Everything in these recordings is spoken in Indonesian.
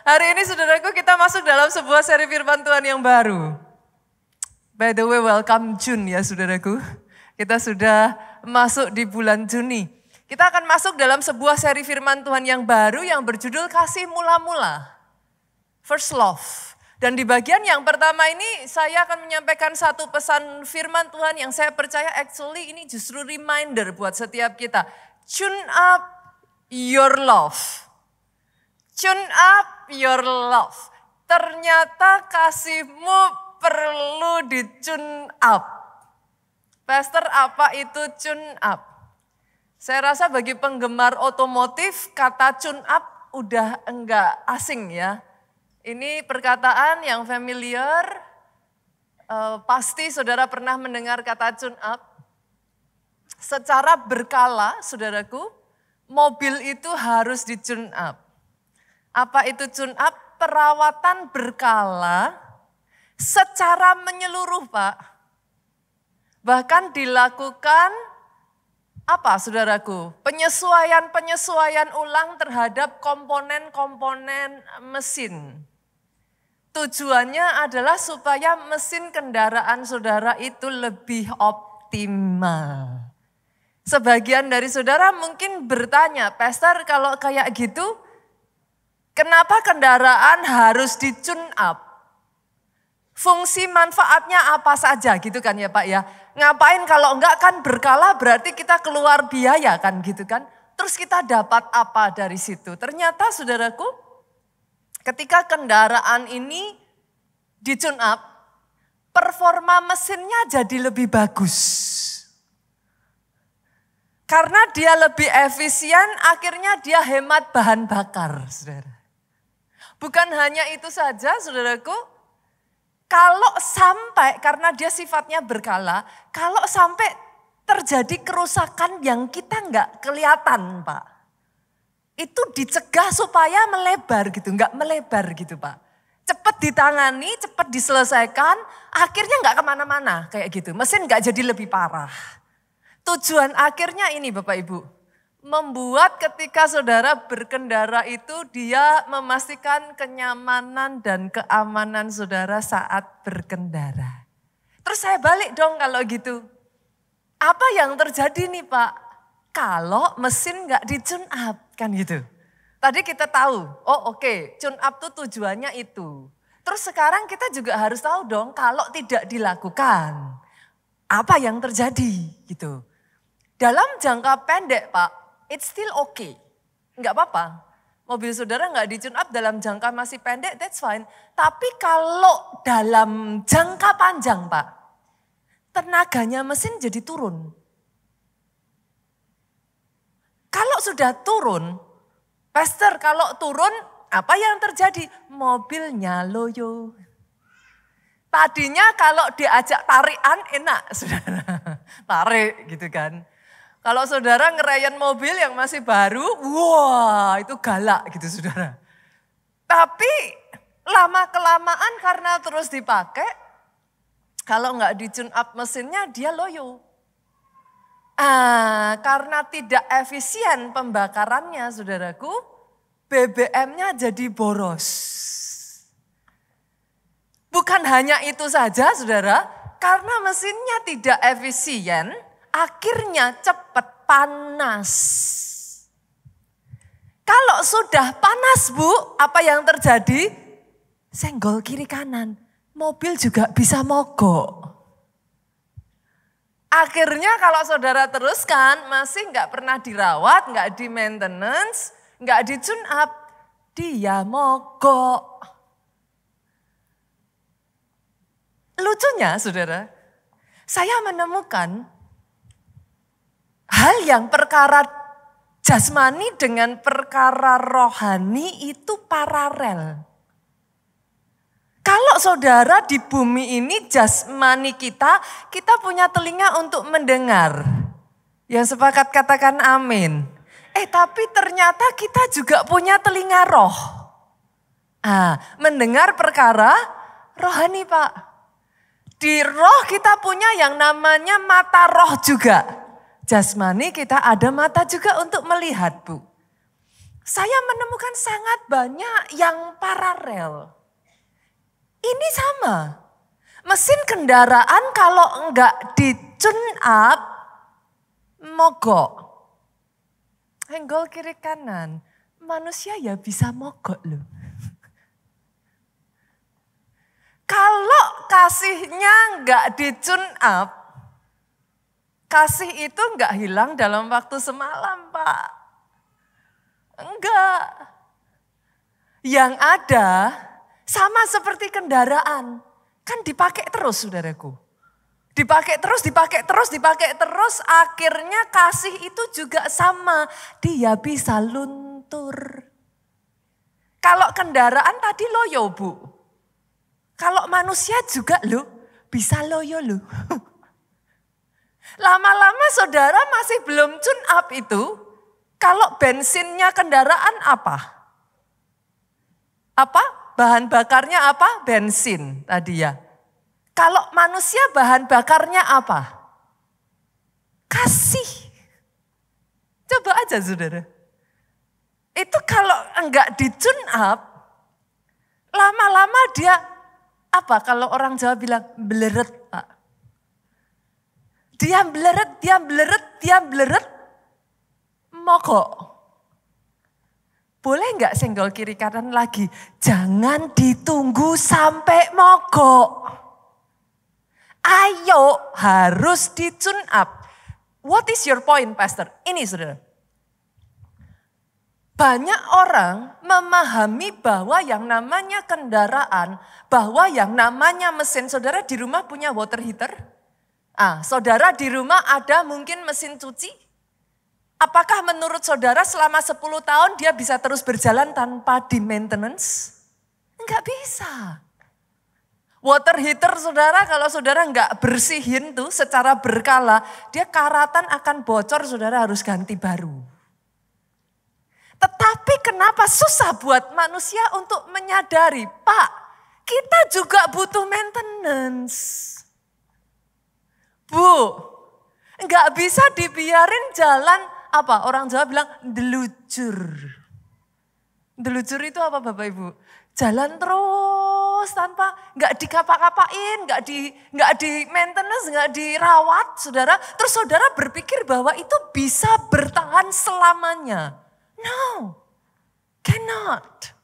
Hari ini saudaraku kita masuk dalam sebuah seri firman Tuhan yang baru. By the way, welcome June ya saudaraku. Kita sudah masuk di bulan Juni. Kita akan masuk dalam sebuah seri firman Tuhan yang baru yang berjudul Kasih Mula-Mula. First Love. Dan di bagian yang pertama ini saya akan menyampaikan satu pesan firman Tuhan yang saya percaya actually ini justru reminder buat setiap kita. Tune up your love. Tune up your love. Ternyata kasihmu perlu di-tune up. Pastor, apa itu tune up? Saya rasa bagi penggemar otomotif kata tune up udah enggak asing ya. Ini perkataan yang familiar. Pasti saudara pernah mendengar kata tune up. Secara berkala saudaraku, mobil itu harus di-tune up. Apa itu tune up? Perawatan berkala secara menyeluruh Pak. Bahkan dilakukan apa saudaraku? Penyesuaian ulang terhadap komponen-komponen mesin. Tujuannya adalah supaya mesin kendaraan saudara itu lebih optimal. Sebagian dari saudara mungkin bertanya, Pastor kalau kayak gitu, kenapa kendaraan harus di-tune up? Fungsi manfaatnya apa saja gitu kan ya Pak ya. Ngapain kalau enggak kan berkala berarti kita keluar biaya kan gitu kan. Terus kita dapat apa dari situ? Ternyata saudaraku ketika kendaraan ini di-tune up, performa mesinnya jadi lebih bagus. Karena dia lebih efisien akhirnya dia hemat bahan bakar saudara. Bukan hanya itu saja saudaraku, kalau sampai, karena dia sifatnya berkala, kalau sampai terjadi kerusakan yang kita nggak kelihatan Pak. Itu dicegah supaya melebar gitu, nggak melebar gitu Pak. Cepat ditangani, cepat diselesaikan, akhirnya nggak kemana-mana kayak gitu. Mesin nggak jadi lebih parah. Tujuan akhirnya ini Bapak Ibu. Membuat ketika saudara berkendara itu dia memastikan kenyamanan dan keamanan saudara saat berkendara. Terus saya balik dong kalau gitu. Apa yang terjadi nih Pak? Kalau mesin nggak di-tune up kan gitu. Tadi kita tahu, oh oke, tune up tuh tujuannya itu. Terus sekarang kita juga harus tahu dong kalau tidak dilakukan. Apa yang terjadi gitu. Dalam jangka pendek Pak, it's still okay. Enggak apa-apa. Mobil saudara enggak di-tune up dalam jangka masih pendek, that's fine. Tapi kalau dalam jangka panjang Pak, tenaganya mesin jadi turun. Kalau sudah turun, Pastor kalau turun apa yang terjadi? Mobilnya loyo. Tadinya kalau diajak tarikan enak saudara, tarik gitu kan. Kalau saudara ngerayan mobil yang masih baru, wah itu galak gitu saudara. Tapi lama-kelamaan karena terus dipakai, kalau nggak di-tune up mesinnya dia loyo. Karena tidak efisien pembakarannya saudaraku, BBM-nya jadi boros. Bukan hanya itu saja saudara, karena mesinnya tidak efisien, akhirnya cepat panas. Kalau sudah panas Bu, apa yang terjadi? Senggol kiri kanan, mobil juga bisa mogok. Akhirnya kalau saudara teruskan, masih nggak pernah dirawat, nggak di maintenance, nggak di tune up, dia mogok. Lucunya saudara, saya menemukan hal yang perkara jasmani dengan perkara rohani itu paralel. Kalau saudara di bumi ini jasmani kita punya telinga untuk mendengar. Yang sepakat katakan amin. Tapi ternyata kita juga punya telinga roh. Mendengar perkara rohani Pak. Di roh kita punya yang namanya mata roh juga. Jasmani kita ada mata juga untuk melihat Bu. Saya menemukan sangat banyak yang paralel. Ini sama. Mesin kendaraan kalau enggak di-tune up, mogok. Senggol kiri kanan. Manusia ya bisa mogok loh. Kalau kasihnya enggak di-tune up, kasih itu enggak hilang dalam waktu semalam, Pak. Enggak. Yang ada sama seperti kendaraan. Kan dipakai terus, saudaraku. Dipakai terus, dipakai terus, dipakai terus. Akhirnya kasih itu juga sama. Dia bisa luntur. Kalau kendaraan tadi loyo, Bu. Kalau manusia juga loh, bisa loyo loh. Lama-lama saudara masih belum tune up itu, kalau bensinnya kendaraan apa? Apa? Bahan bakarnya apa? Bensin tadi ya. Kalau manusia bahan bakarnya apa? Kasih. Coba aja saudara. Itu kalau enggak di tune up, lama-lama dia apa? Kalau orang Jawa bilang beleret, Pak. Dia beleret, dia beleret, dia beleret, mogok. Boleh enggak senggol kiri kanan lagi? Jangan ditunggu sampai mogok. Ayo, harus di tune up. What is your point, Pastor? Ini saudara. Banyak orang memahami bahwa yang namanya kendaraan, bahwa yang namanya mesin, saudara di rumah punya water heater? Saudara di rumah ada mungkin mesin cuci? Apakah menurut saudara selama 10 tahun dia bisa terus berjalan tanpa di maintenance? Enggak bisa. Water heater saudara, kalau saudara enggak bersihin tuh secara berkala, dia karatan akan bocor, saudara harus ganti baru. Tetapi kenapa susah buat manusia untuk menyadari, Pak, kita juga butuh maintenance. Bu, enggak bisa dibiarin jalan, apa orang Jawa bilang, delucur. Delucur itu apa Bapak Ibu? Jalan terus tanpa, enggak dikapak-kapain, enggak di maintenance, enggak dirawat, saudara. Terus saudara berpikir bahwa itu bisa bertahan selamanya. No, cannot.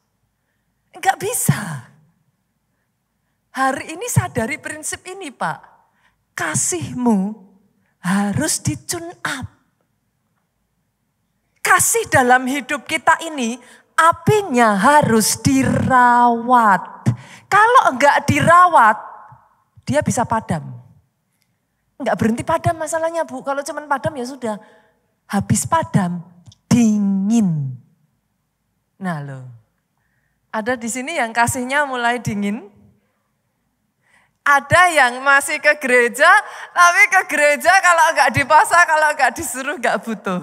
Enggak bisa. Hari ini sadari prinsip ini Pak. Kasihmu harus di-tune up. Kasih dalam hidup kita ini, apinya harus dirawat. Kalau enggak dirawat, dia bisa padam. Enggak berhenti padam masalahnya Bu. Kalau cuma padam ya sudah. Habis padam, dingin. Nah loh, ada di sini yang kasihnya mulai dingin. Ada yang masih ke gereja, tapi ke gereja kalau enggak dipasang, kalau enggak disuruh enggak butuh.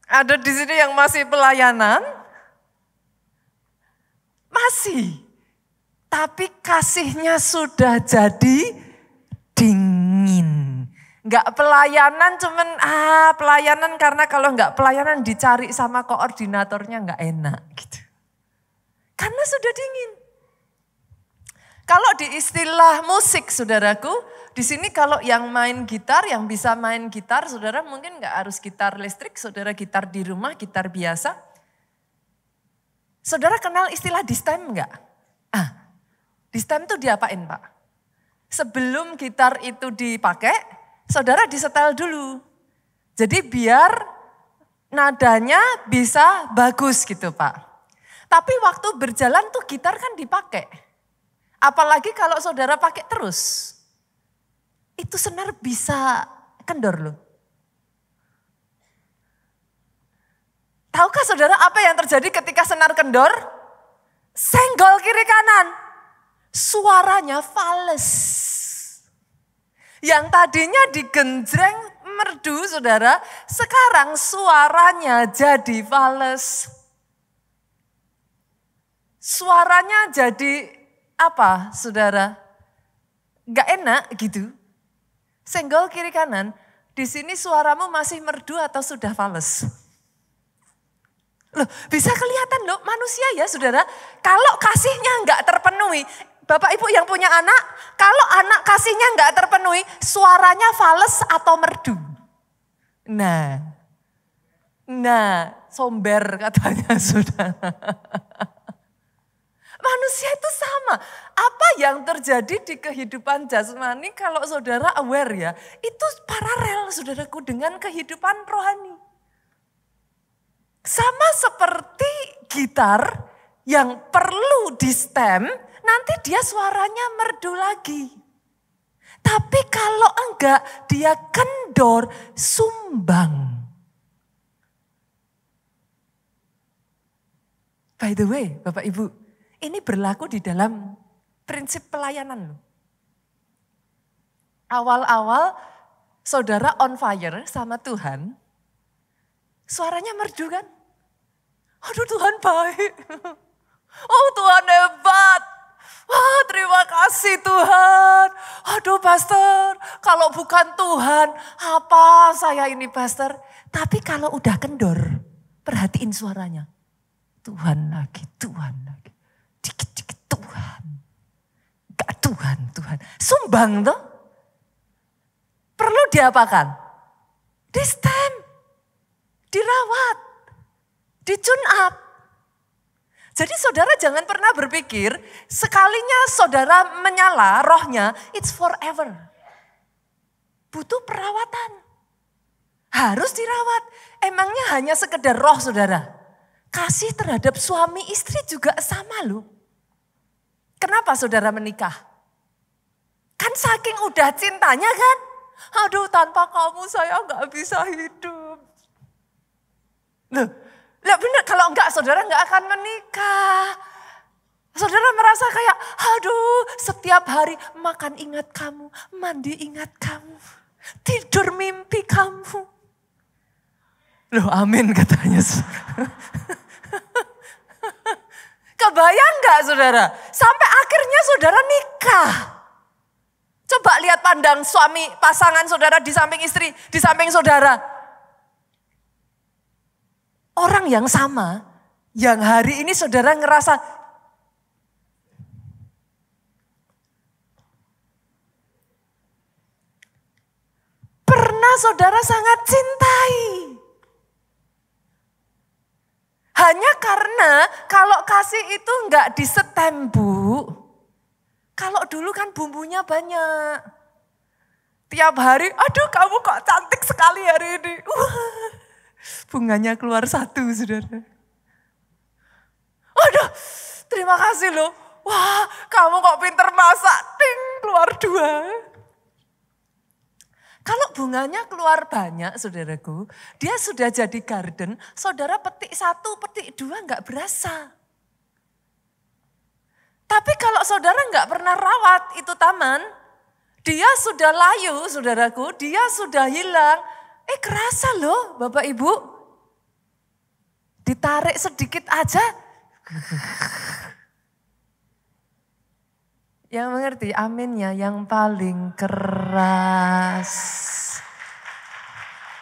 Ada di sini yang masih pelayanan, masih. Tapi kasihnya sudah jadi dingin. Enggak pelayanan cuman pelayanan karena kalau enggak pelayanan dicari sama koordinatornya enggak enak gitu. Karena sudah dingin. Kalau di istilah musik saudaraku, di sini kalau yang main gitar, yang bisa main gitar, saudara mungkin enggak harus gitar listrik, saudara gitar di rumah, gitar biasa. Saudara kenal istilah distem enggak? Distem itu diapain Pak? Sebelum gitar itu dipakai, saudara disetel dulu. Jadi biar nadanya bisa bagus gitu Pak. Tapi waktu berjalan tuh gitar kan dipakai. Apalagi kalau saudara pakai terus. Itu senar bisa kendor loh. Tahukah saudara apa yang terjadi ketika senar kendor? Senggol kiri kanan. Suaranya fales. Yang tadinya digenjreng merdu saudara, sekarang suaranya jadi fales. Suaranya jadi apa saudara? Gak enak gitu. Senggol kiri kanan, di sini suaramu masih merdu atau sudah fales? Loh, bisa kelihatan loh manusia ya saudara. Kalau kasihnya nggak terpenuhi, Bapak Ibu yang punya anak, kalau anak kasihnya nggak terpenuhi, suaranya fales atau merdu. Nah, somber katanya saudara. Manusia itu sama. Apa yang terjadi di kehidupan jasmani kalau saudara aware ya, itu paralel saudaraku dengan kehidupan rohani. Sama seperti gitar yang perlu di stem, nanti dia suaranya merdu lagi. Tapi kalau enggak, dia kendor, sumbang. By the way, Bapak Ibu, ini berlaku di dalam prinsip pelayanan loh. Awal-awal saudara on fire sama Tuhan, suaranya merdu kan? Aduh Tuhan baik. Oh Tuhan hebat. Wah terima kasih Tuhan. Aduh pastor, kalau bukan Tuhan, apa saya ini pastor? Tapi kalau udah kendor, perhatiin suaranya. Tuhan lagi. Dikit-dikit Tuhan. Gak Tuhan. Sumbang tuh. Perlu diapakan? Di stem. Dirawat. Di tune up. Jadi saudara jangan pernah berpikir sekalinya saudara menyala rohnya, it's forever. Butuh perawatan. Harus dirawat. Emangnya hanya sekedar roh saudara? Kasih terhadap suami istri juga sama loh. Kenapa saudara menikah? Kan saking udah cintanya kan? Aduh tanpa kamu saya gak bisa hidup. Loh, benar kalau enggak saudara enggak akan menikah. Saudara merasa kayak aduh setiap hari makan ingat kamu, mandi ingat kamu, tidur mimpi kamu. Loh amin katanya. Kebayang gak saudara? Sampai akhirnya saudara nikah. Coba lihat pandang suami pasangan saudara di samping istri, di samping saudara. Orang yang sama, yang hari ini saudara ngerasa pernah saudara sangat cintai. Hanya karena kalau kasih itu enggak disetem Bu. Kalau dulu kan bumbunya banyak. Tiap hari, aduh kamu kok cantik sekali hari ini. Bunganya keluar satu saudara. Aduh terima kasih loh. Wah kamu kok pinter masak, ting keluar 2. Kalau bunganya keluar banyak saudaraku, dia sudah jadi garden, saudara petik 1, petik 2 enggak berasa. Tapi kalau saudara enggak pernah rawat itu taman, dia sudah layu saudaraku, dia sudah hilang. Kerasa loh Bapak Ibu. Ditarik sedikit aja. Yang mengerti aminnya yang paling keras.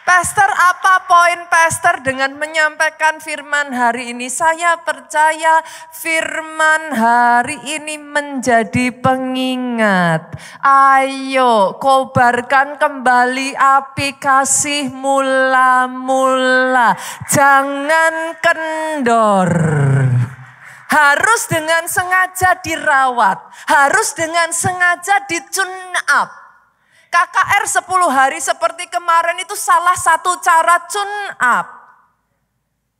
Pastor, apa poin pastor dengan menyampaikan firman hari ini? Saya percaya firman hari ini menjadi pengingat. Ayo kobarkan kembali api kasih mula-mula. Jangan kendor. Harus dengan sengaja dirawat. Harus dengan sengaja di-tune up. KKR 10 hari seperti kemarin itu salah satu cara tune up.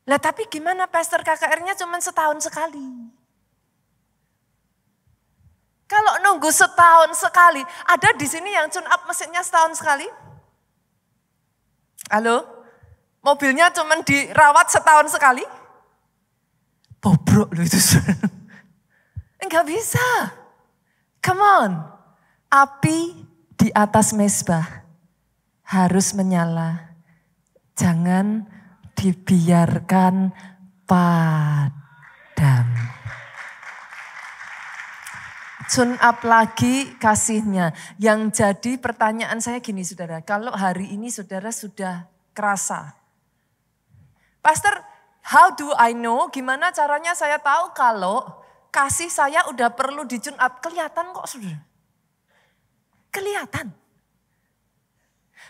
Lah tapi gimana pastor KKR-nya cuma setahun sekali. Kalau nunggu setahun sekali, ada di sini yang tune up mesinnya setahun sekali? Halo? Mobilnya cuma dirawat setahun sekali? Bobrok loh itu. Enggak bisa. Come on. Api di atas mezbah harus menyala. Jangan dibiarkan padam. Tune up lagi kasihnya. Yang jadi pertanyaan saya gini saudara. Kalau hari ini saudara sudah kerasa. Pastor, How do I know? Gimana caranya saya tahu kalau kasih saya udah perlu di-tune up? Kelihatan kok saudara. Kelihatan.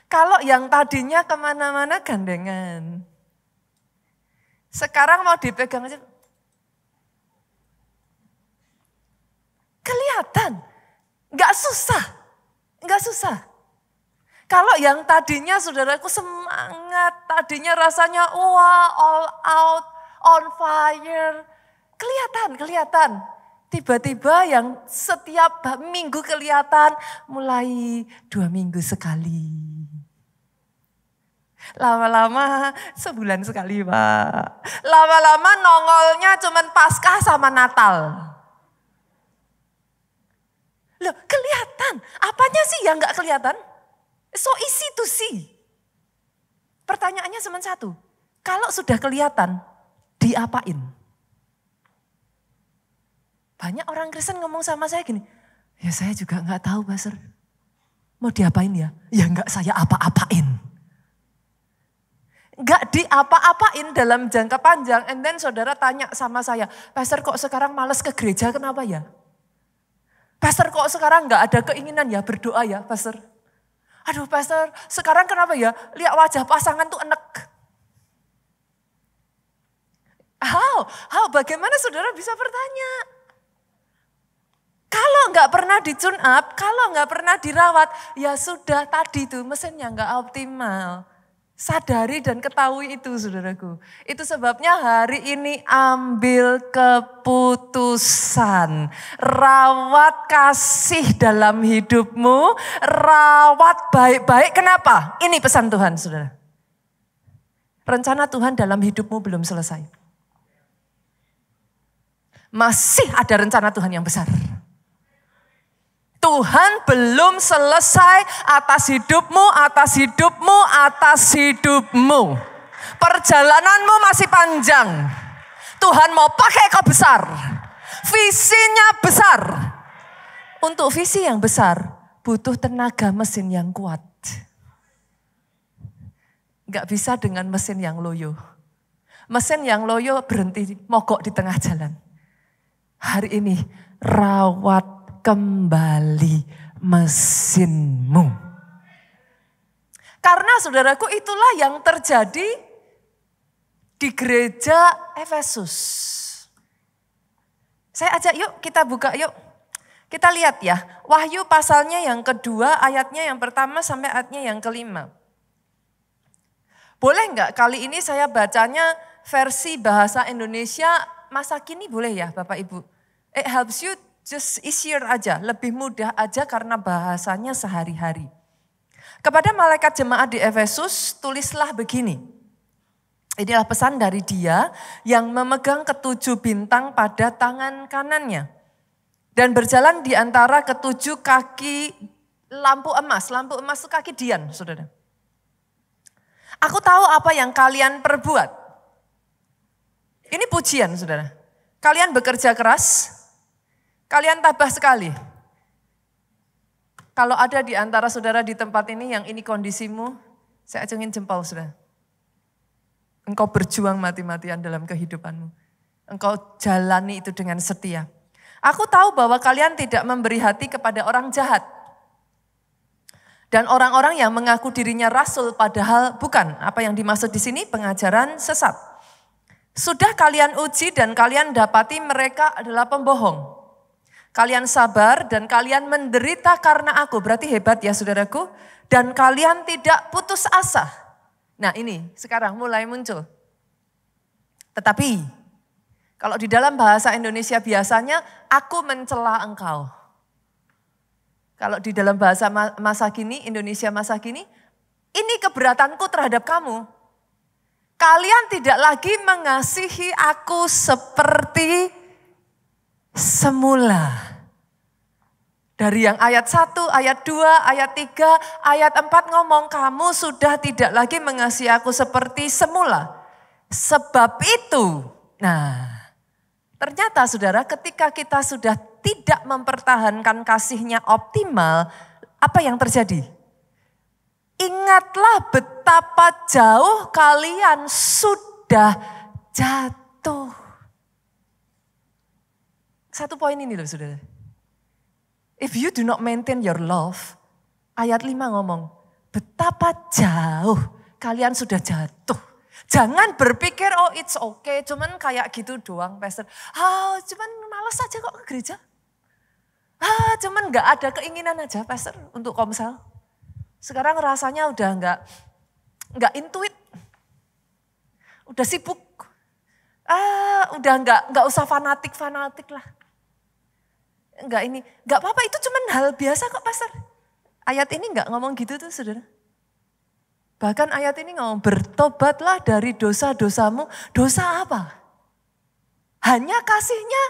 Kalau yang tadinya kemana-mana gandengan. Sekarang mau dipegang aja. Kelihatan. Gak susah. Gak susah. Kalau yang tadinya saudaraku semangat, tadinya rasanya wah all out, on fire. Kelihatan. Tiba-tiba yang setiap minggu kelihatan mulai 2 minggu sekali. Lama-lama sebulan sekali Pak. Lama-lama nongolnya cuman Paskah sama Natal. Loh kelihatan, apanya sih yang gak kelihatan? So easy to see. Pertanyaannya cuma satu, kalau sudah kelihatan, diapain? Banyak orang Kristen ngomong sama saya gini, ya saya juga gak tahu Pastor. Mau diapain ya? Ya gak saya apa-apain. Gak diapa-apain dalam jangka panjang, and then saudara tanya sama saya, Pastor kok sekarang males ke gereja, kenapa ya? Pastor kok sekarang gak ada keinginan ya berdoa ya Pastor? Aduh Pastor, sekarang kenapa ya? Lihat wajah pasangan tuh enek. Bagaimana saudara bisa bertanya? Kalau nggak pernah di-tune up, kalau nggak pernah dirawat, ya sudah tadi tuh mesinnya nggak optimal. Sadari dan ketahui itu saudaraku. Itu sebabnya hari ini ambil keputusan. Rawat kasih dalam hidupmu. Rawat baik-baik. Kenapa? Ini pesan Tuhan saudara. Rencana Tuhan dalam hidupmu belum selesai. Masih ada rencana Tuhan yang besar. Tuhan belum selesai atas hidupmu, atas hidupmu, atas hidupmu. Perjalananmu masih panjang. Tuhan mau pakai kau besar. Visinya besar. Untuk visi yang besar, butuh tenaga mesin yang kuat. Gak bisa dengan mesin yang loyo. Mesin yang loyo berhenti, mogok di tengah jalan. Hari ini rawat kembali mesinmu. Karena saudaraku itulah yang terjadi di gereja Efesus. Saya ajak yuk kita buka yuk. Kita lihat ya, Wahyu pasalnya yang kedua, ayatnya yang pertama sampai ayatnya yang kelima. Boleh enggak kali ini saya bacanya versi bahasa Indonesia masa kini boleh ya Bapak Ibu? It helps you just easier aja, lebih mudah aja karena bahasanya sehari-hari. Kepada malaikat jemaat di Efesus, tulislah begini. Inilah pesan dari Dia yang memegang ketujuh bintang pada tangan kanannya. Dan berjalan di antara ketujuh kaki lampu emas. Lampu emas itu kaki Dian, saudara. Aku tahu apa yang kalian perbuat. Ini pujian, saudara. Kalian bekerja keras. Kalian tabah sekali. Kalau ada di antara saudara di tempat ini yang ini kondisimu, saya acungin jempol saudara. Engkau berjuang mati-matian dalam kehidupanmu. Engkau jalani itu dengan setia. Aku tahu bahwa kalian tidak memberi hati kepada orang jahat. Dan orang-orang yang mengaku dirinya rasul padahal bukan. Apa yang dimaksud di sini? Pengajaran sesat. Sudah kalian uji dan kalian dapati mereka adalah pembohong. Kalian sabar dan kalian menderita karena aku. Berarti hebat ya saudaraku. Dan kalian tidak putus asa. Nah ini sekarang mulai muncul. Tetapi kalau di dalam bahasa Indonesia biasanya aku mencela engkau. Kalau di dalam bahasa masa kini, Indonesia masa kini, ini keberatanku terhadap kamu. Kalian tidak lagi mengasihi aku seperti semula. Dari yang ayat 1, ayat 2, ayat 3, ayat 4 ngomong kamu sudah tidak lagi mengasihi aku seperti semula. Sebab itu, nah ternyata saudara ketika kita sudah tidak mempertahankan kasihnya optimal, apa yang terjadi? Ingatlah betapa jauh kalian sudah jatuh. Satu poin ini loh saudara. If you do not maintain your love, ayat 5 ngomong, betapa jauh kalian sudah jatuh. Jangan berpikir, oh it's okay, cuman kayak gitu doang pastor. Cuman malas aja kok ke gereja. Cuman gak ada keinginan aja pastor untuk komsel. Sekarang rasanya udah gak intuit. Udah sibuk. Udah gak usah fanatik lah. Gak apa-apa, itu cuman hal biasa kok pastor. Ayat ini gak ngomong gitu tuh saudara. Bahkan ayat ini ngomong, bertobatlah dari dosa-dosamu. Dosa apa? Hanya kasihnya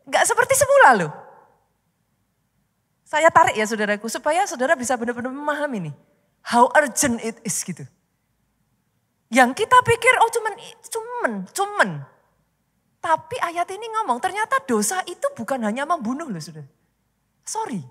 gak seperti semula loh. Saya tarik ya saudaraku, supaya saudara bisa benar-benar memahami nih. How urgent it is gitu. Yang kita pikir, oh cuman. Tapi ayat ini ngomong, ternyata dosa itu bukan hanya membunuh loh saudara. Sorry.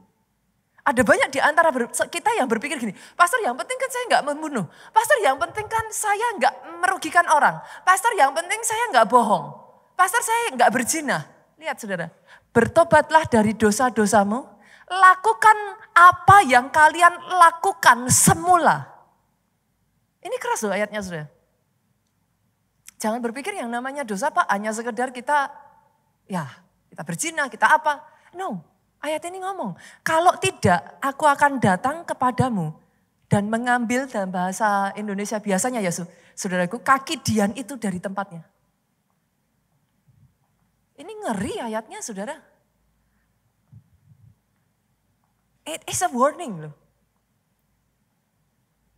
Ada banyak di antara kita yang berpikir gini, pastor yang penting kan saya nggak membunuh. Pastor yang penting kan saya nggak merugikan orang. Pastor yang penting saya nggak bohong. Pastor saya nggak berzina. Lihat saudara, bertobatlah dari dosa-dosamu. Lakukan apa yang kalian lakukan semula. Ini keras loh ayatnya saudara. Jangan berpikir yang namanya dosa Pak hanya sekedar kita berzina, kita apa. No, ayat ini ngomong, kalau tidak aku akan datang kepadamu dan mengambil dalam bahasa Indonesia biasanya ya saudaraku, kaki Dian itu dari tempatnya. Ini ngeri ayatnya saudara. It is a warning loh.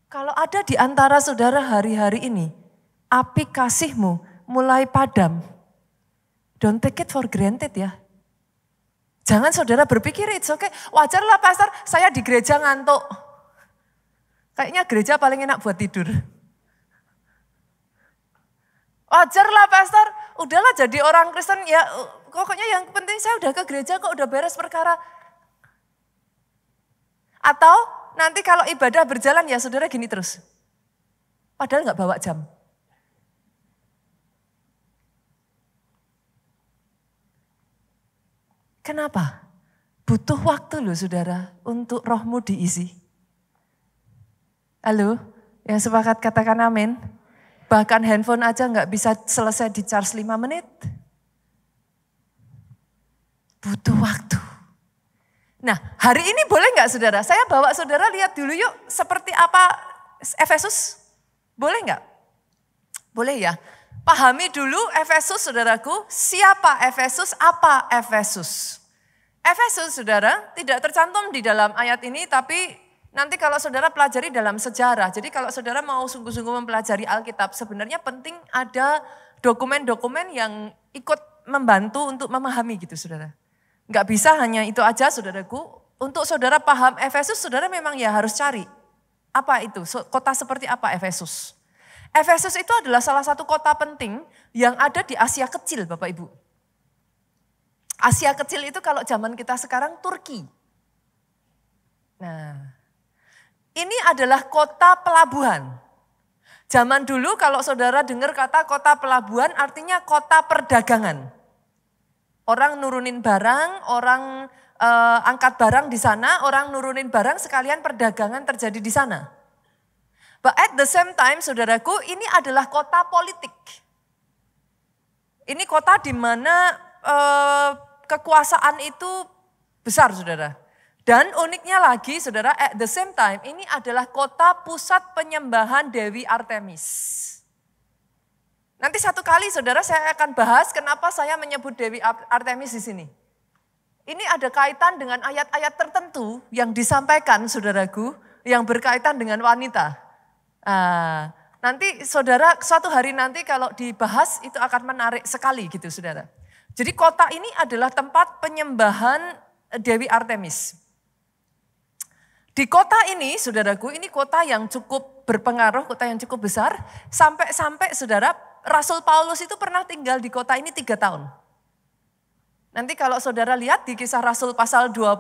Kalau ada di antara saudara hari-hari ini, api kasihmu mulai padam. Don't take it for granted ya. Jangan saudara berpikir it's okay. Wajar lah pastor, saya di gereja ngantuk. Kayaknya gereja paling enak buat tidur. Wajar lah pastor, udahlah jadi orang Kristen ya. Pokoknya yang penting saya udah ke gereja kok, udah beres perkara. Atau nanti kalau ibadah berjalan ya saudara gini terus. Padahal gak bawa jam. Kenapa? Butuh waktu loh saudara untuk rohmu diisi. Halo, yang sepakat katakan amin. Bahkan handphone aja gak bisa selesai di charge 5 menit. Butuh waktu. Nah hari ini boleh gak saudara? Saya bawa saudara lihat dulu yuk seperti apa Efesus. Boleh gak? Boleh ya. Pahami dulu Efesus saudaraku, siapa Efesus, apa Efesus. Efesus saudara tidak tercantum di dalam ayat ini tapi nanti kalau saudara pelajari dalam sejarah. Jadi kalau saudara mau sungguh-sungguh mempelajari Alkitab sebenarnya penting ada dokumen-dokumen yang ikut membantu untuk memahami gitu saudara. Enggak bisa hanya itu aja saudaraku. Untuk saudara paham Efesus saudara memang ya harus cari. Apa itu? Kota seperti apa Efesus? Efesus itu adalah salah satu kota penting yang ada di Asia Kecil Bapak Ibu. Asia Kecil itu kalau zaman kita sekarang Turki. Nah, ini adalah kota pelabuhan. Zaman dulu kalau saudara dengar kata kota pelabuhan artinya kota perdagangan. Orang nurunin barang, orang angkat barang di sana, orang nurunin barang sekalian perdagangan terjadi di sana. But at the same time, saudaraku, ini adalah kota politik. Ini kota di mana kekuasaan itu besar, saudara. Dan uniknya lagi, saudara, at the same time, ini adalah kota pusat penyembahan Dewi Artemis. Nanti satu kali, saudara, saya akan bahas kenapa saya menyebut Dewi Artemis di sini. Ini ada kaitan dengan ayat-ayat tertentu yang disampaikan, saudaraku, yang berkaitan dengan wanita. Nanti saudara suatu hari nanti kalau dibahas itu akan menarik sekali gitu saudara. Jadi kota ini adalah tempat penyembahan Dewi Artemis. Di kota ini saudaraku, ini kota yang cukup berpengaruh, kota yang cukup besar. Sampai saudara Rasul Paulus itu pernah tinggal di kota ini 3 tahun. Nanti kalau saudara lihat di Kisah Rasul pasal 20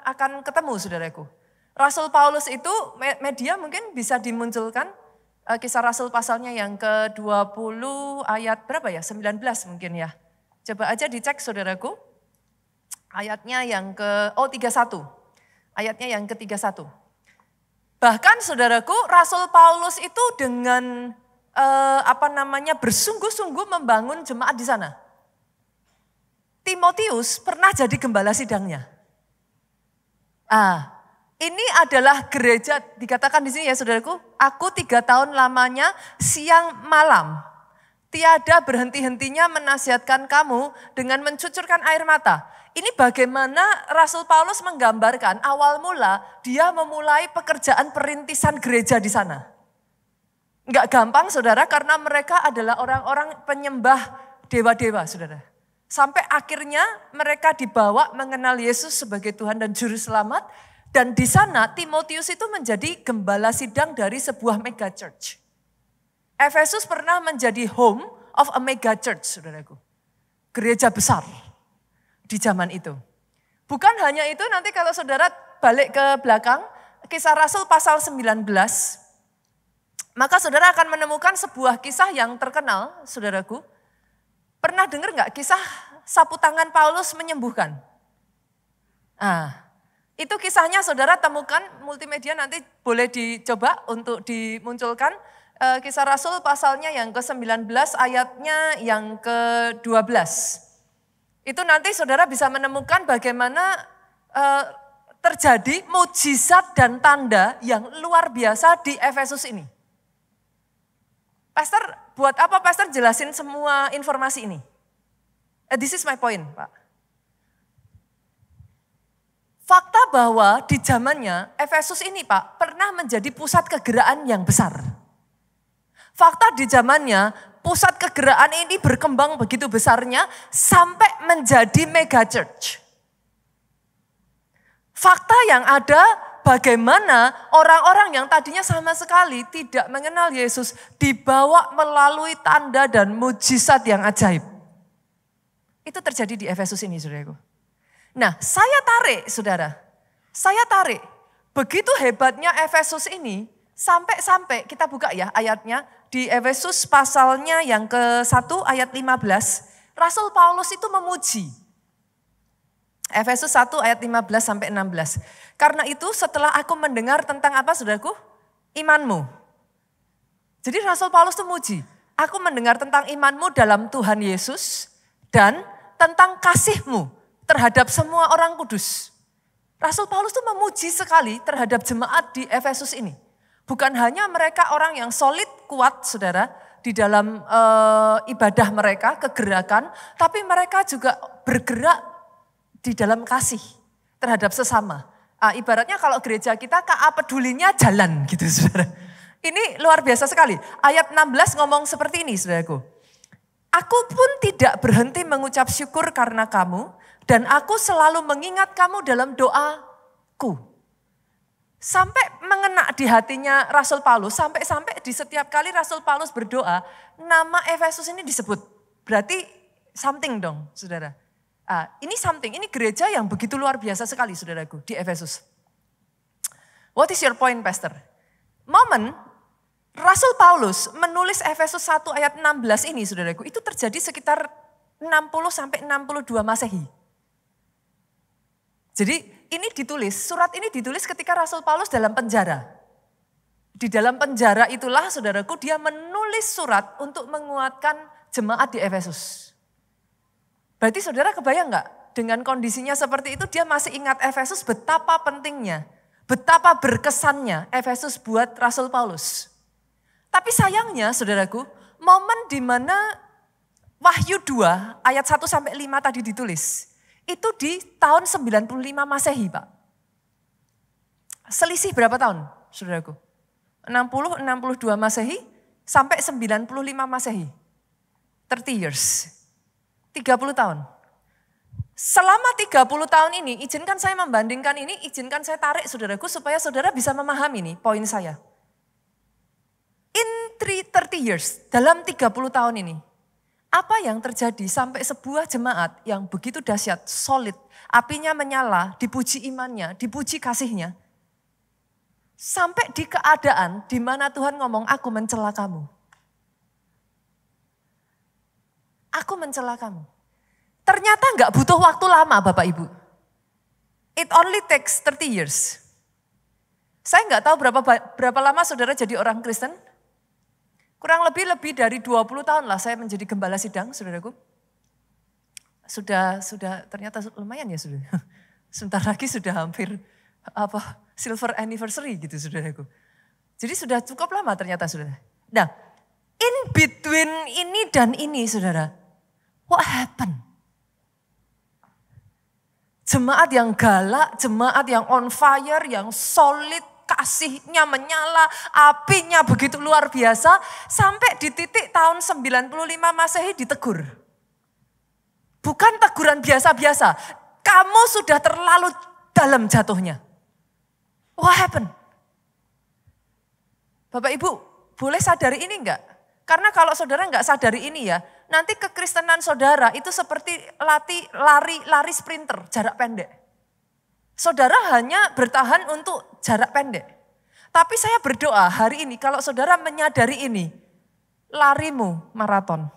akan ketemu saudaraku. Rasul Paulus itu media mungkin bisa dimunculkan. Kisah Rasul pasalnya yang ke-20 ayat berapa ya? 19 mungkin ya. Coba aja dicek saudaraku. Ayatnya yang 31. Ayatnya yang ke-31. Bahkan saudaraku, Rasul Paulus itu dengan bersungguh-sungguh membangun jemaat di sana. Timotius pernah jadi gembala sidangnya. Ini adalah gereja, dikatakan di sini ya saudaraku, aku 3 tahun lamanya siang malam, tiada berhenti-hentinya menasihatkan kamu dengan mencucurkan air mata. Ini bagaimana Rasul Paulus menggambarkan awal mula dia memulai pekerjaan perintisan gereja di sana. Enggak gampang saudara, karena mereka adalah orang-orang penyembah dewa-dewa saudara. Sampai akhirnya mereka dibawa mengenal Yesus sebagai Tuhan dan Juru Selamat. Dan di sana Timotius itu menjadi gembala sidang dari sebuah mega church. Efesus pernah menjadi home of a mega church, saudaraku. Gereja besar di zaman itu. Bukan hanya itu, nanti kalau saudara balik ke belakang, Kisah Rasul pasal 19, maka saudara akan menemukan sebuah kisah yang terkenal, saudaraku. Pernah dengar nggak kisah sapu tangan Paulus menyembuhkan? Itu kisahnya saudara temukan, multimedia nanti boleh dicoba untuk dimunculkan. Kisah Rasul pasalnya yang ke-19 ayatnya yang ke-12. Itu nanti saudara bisa menemukan bagaimana terjadi mujizat dan tanda yang luar biasa di Efesus ini. Pastor, buat apa Pastor jelasin semua informasi ini? This is my point, Pak. Fakta bahwa di zamannya Efesus ini Pak pernah menjadi pusat kegeraan yang besar. Fakta di zamannya pusat kegeraan ini berkembang begitu besarnya sampai menjadi mega church. Fakta yang ada bagaimana orang-orang yang tadinya sama sekali tidak mengenal Yesus dibawa melalui tanda dan mujizat yang ajaib. Itu terjadi di Efesus ini saudaraku. Nah, saya tarik. Begitu hebatnya Efesus ini, sampai kita buka ya ayatnya, di Efesus pasalnya yang ke-1 ayat 15, Rasul Paulus itu memuji. Efesus 1 ayat 15 sampai 16. Karena itu setelah aku mendengar tentang apa saudaraku? Imanmu. Jadi Rasul Paulus itu memuji, aku mendengar tentang imanmu dalam Tuhan Yesus dan tentang kasihmu terhadap semua orang kudus. Rasul Paulus itu memuji sekali terhadap jemaat di Efesus ini. Bukan hanya mereka orang yang solid, kuat saudara, di dalam ibadah mereka, kegerakan, tapi mereka juga bergerak di dalam kasih terhadap sesama. Ibaratnya kalau gereja kita KA pedulinya jalan gitu saudara. Ini luar biasa sekali. Ayat 16 ngomong seperti ini saudaraku. Aku pun tidak berhenti mengucap syukur karena kamu, dan aku selalu mengingat kamu dalam doaku. Sampai mengena di hatinya Rasul Paulus, sampai di setiap kali Rasul Paulus berdoa, nama Efesus ini disebut. Berarti something dong, saudara. Ini something, ini gereja yang begitu luar biasa sekali, saudaraku, di Efesus. What is your point, Pastor? Momen Rasul Paulus menulis Efesus 1 ayat 16 ini, saudaraku, itu terjadi sekitar 60 sampai 62 Masehi. Jadi surat ini ditulis ketika Rasul Paulus dalam penjara. Di dalam penjara itulah saudaraku dia menulis surat untuk menguatkan jemaat di Efesus. Berarti saudara kebayang gak? Dengan kondisinya seperti itu dia masih ingat Efesus betapa pentingnya. Betapa berkesannya Efesus buat Rasul Paulus. Tapi sayangnya saudaraku, momen di mana Wahyu 2 ayat 1 sampai 5 tadi ditulis. Itu di tahun 95 Masehi Pak. Selisih berapa tahun saudaraku? 60, 62 Masehi sampai 95 Masehi. 30 years. 30 tahun. Selama 30 tahun ini, izinkan saya membandingkan ini, izinkan saya tarik saudaraku supaya saudara bisa memahami nih poin saya. In 30 years, dalam 30 tahun ini, apa yang terjadi sampai sebuah jemaat yang begitu dahsyat, solid, apinya menyala, dipuji imannya, dipuji kasihnya. Sampai di keadaan di mana Tuhan ngomong, aku mencela kamu. Aku mencela kamu. Ternyata nggak butuh waktu lama Bapak Ibu. It only takes 30 years. Saya nggak tahu berapa lama saudara jadi orang Kristen. Kurang lebih dari 20 tahun lah saya menjadi gembala sidang, saudaraku. Sudah ternyata lumayan ya sudah. Sebentar lagi sudah hampir silver anniversary gitu saudaraku. Jadi sudah cukup lama ternyata saudara. Nah, in between ini dan ini saudara, what happened? Jemaat yang galak, jemaat yang on fire, yang solid, kasihnya menyala, apinya begitu luar biasa, sampai di titik tahun 95 Masehi ditegur. Bukan teguran biasa-biasa, kamu sudah terlalu dalam jatuhnya. What happened? Bapak Ibu, boleh sadari ini enggak? Karena kalau saudara enggak sadari ini ya, nanti kekristenan saudara itu seperti lari sprinter jarak pendek. Saudara hanya bertahan untuk jarak pendek. Tapi saya berdoa hari ini kalau saudara menyadari ini, larimu maraton.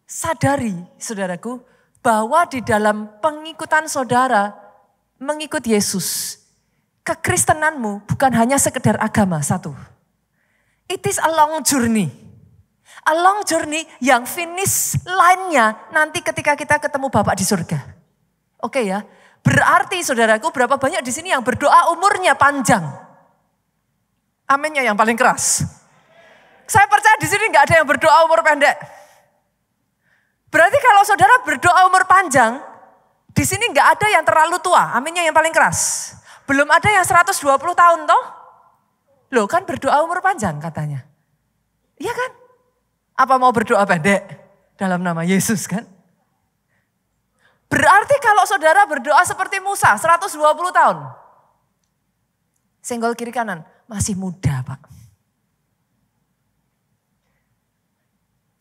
Sadari saudaraku bahwa di dalam pengikutan saudara mengikut Yesus, kekristenanmu bukan hanya sekedar agama satu. It is a long journey. A long journey yang finish line-nya nanti ketika kita ketemu Bapak di surga. Oke ya, berarti saudaraku berapa banyak di sini yang berdoa umurnya panjang. Aminnya yang paling keras. Saya percaya di sini nggak ada yang berdoa umur pendek. Berarti kalau saudara berdoa umur panjang, di sini nggak ada yang terlalu tua. Aminnya yang paling keras. Belum ada yang 120 tahun toh. Loh kan berdoa umur panjang katanya. Iya kan? Apa mau berdoa pendek dalam nama Yesus kan? Berarti kalau saudara berdoa seperti Musa 120 tahun. Senggol kiri kanan, masih muda Pak.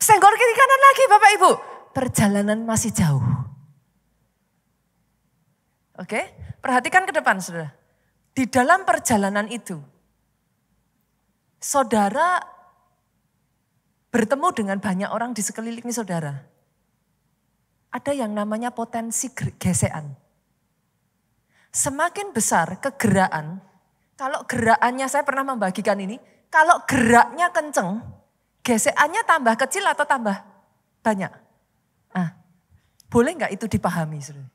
Senggol kiri kanan lagi Bapak Ibu, perjalanan masih jauh. Oke, perhatikan ke depan saudara. Di dalam perjalanan itu, saudara bertemu dengan banyak orang di sekeliling saudara. Ada yang namanya potensi gesekan. Semakin besar kegerakan, kalau gerakannya saya pernah membagikan ini, kalau geraknya kenceng, gesekannya tambah kecil atau tambah banyak? Boleh nggak itu dipahami? Saudara?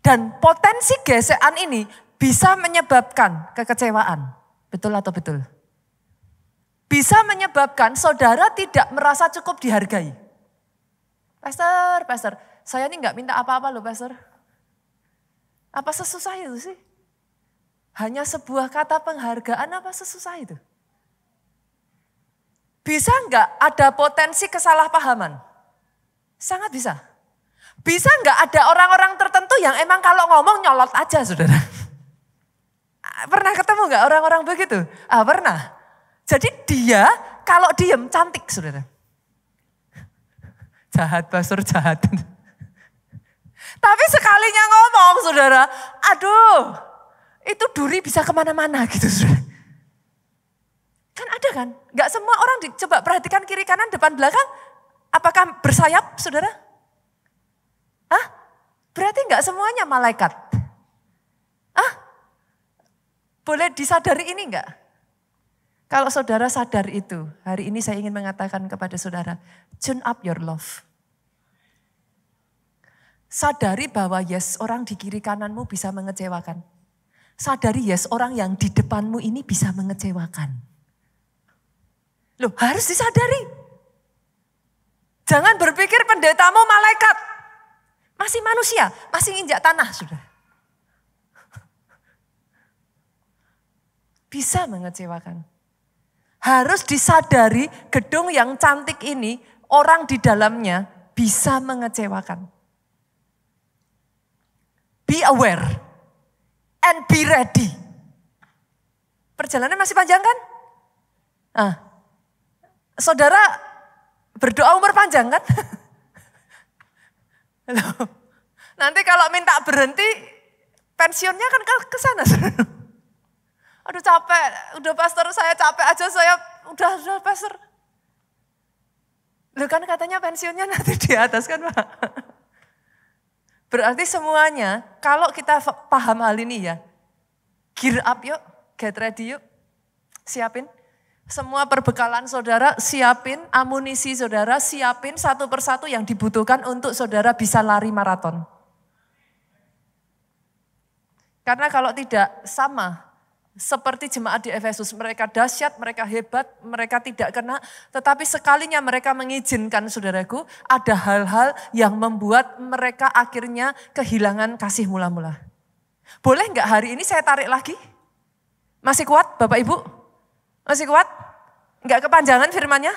Dan potensi gesekan ini bisa menyebabkan kekecewaan. Betul atau betul? Bisa menyebabkan saudara tidak merasa cukup dihargai. Pastor, saya ini nggak minta apa-apa loh Pastor. Apa sesusah itu sih? Hanya sebuah kata penghargaan apa sesusah itu? Bisa nggak ada potensi kesalahpahaman? Sangat bisa. Bisa nggak ada orang-orang tertentu yang emang kalau ngomong nyolot aja saudara? Pernah ketemu nggak orang-orang begitu? Pernah. Jadi dia kalau diem cantik saudara. Jahat Pastor, jahat. Tapi sekalinya ngomong saudara, aduh itu duri bisa kemana-mana gitu saudara. Kan ada kan? Gak semua orang coba perhatikan kiri kanan depan belakang. Apakah bersayap saudara? Berarti gak semuanya malaikat. Boleh disadari ini enggak? Kalau saudara sadar itu, hari ini saya ingin mengatakan kepada saudara, tune up your love. Sadari bahwa yes, orang di kiri kananmu bisa mengecewakan. Sadari yes, orang yang di depanmu ini bisa mengecewakan. Loh, harus disadari. Jangan berpikir pendetamu malaikat. Masih manusia, masih nginjak tanah, sudah. Bisa mengecewakan. Harus disadari gedung yang cantik ini, orang di dalamnya bisa mengecewakan. Be aware and be ready. Perjalanan masih panjang kan? Saudara berdoa umur panjang kan? Nanti kalau minta berhenti, pensiunnya kan ke sana. Aduh capek, udah pastor saya capek aja saya udah pastor. Loh kan katanya pensiunnya nanti di atas kan Pak. Berarti semuanya kalau kita paham hal ini ya, gear up yuk, get ready yuk, siapin. Semua perbekalan saudara siapin, amunisi saudara siapin satu persatu yang dibutuhkan untuk saudara bisa lari maraton. Karena kalau tidak sama, seperti jemaat di Efesus, mereka dahsyat, mereka hebat, mereka tidak kena. Tetapi sekalinya mereka mengizinkan saudaraku, ada hal-hal yang membuat mereka akhirnya kehilangan kasih mula-mula. Boleh enggak hari ini saya tarik lagi? Masih kuat Bapak Ibu? Masih kuat? Enggak kepanjangan firmannya?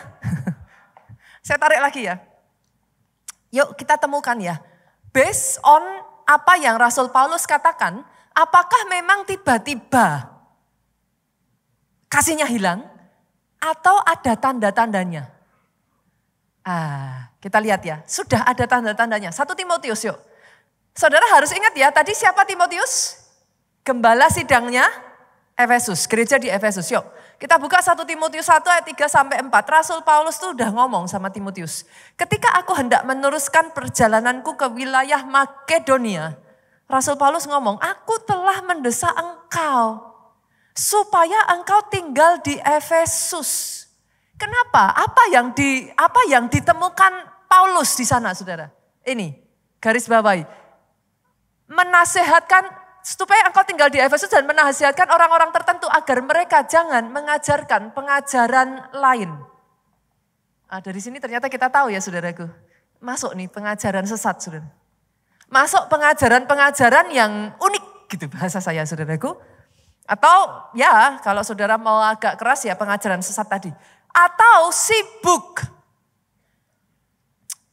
Saya tarik lagi ya. Yuk kita temukan ya. Based on apa yang Rasul Paulus katakan, apakah memang tiba-tiba kasihnya hilang atau ada tanda-tandanya? Kita lihat ya, sudah ada tanda-tandanya. 1 Timotius yuk. Saudara harus ingat ya, tadi siapa Timotius? Gembala sidangnya Efesus, gereja di Efesus. Yuk, kita buka 1 Timotius 1 ayat 3-4. Rasul Paulus tuh udah ngomong sama Timotius. Ketika aku hendak meneruskan perjalananku ke wilayah Makedonia, Rasul Paulus ngomong, aku telah mendesak engkau supaya engkau tinggal di Efesus. Kenapa? Apa yang ditemukan Paulus di sana, saudara? Ini, garis bawahi. Menasehatkan supaya engkau tinggal di Efesus dan menasihatkan orang-orang tertentu agar mereka jangan mengajarkan pengajaran lain. Dari sini ternyata kita tahu ya saudaraku. Masuk nih pengajaran sesat saudara. Masuk pengajaran-pengajaran yang unik gitu bahasa saya saudaraku. Atau ya kalau saudara mau agak keras ya pengajaran sesat tadi. Atau sibuk.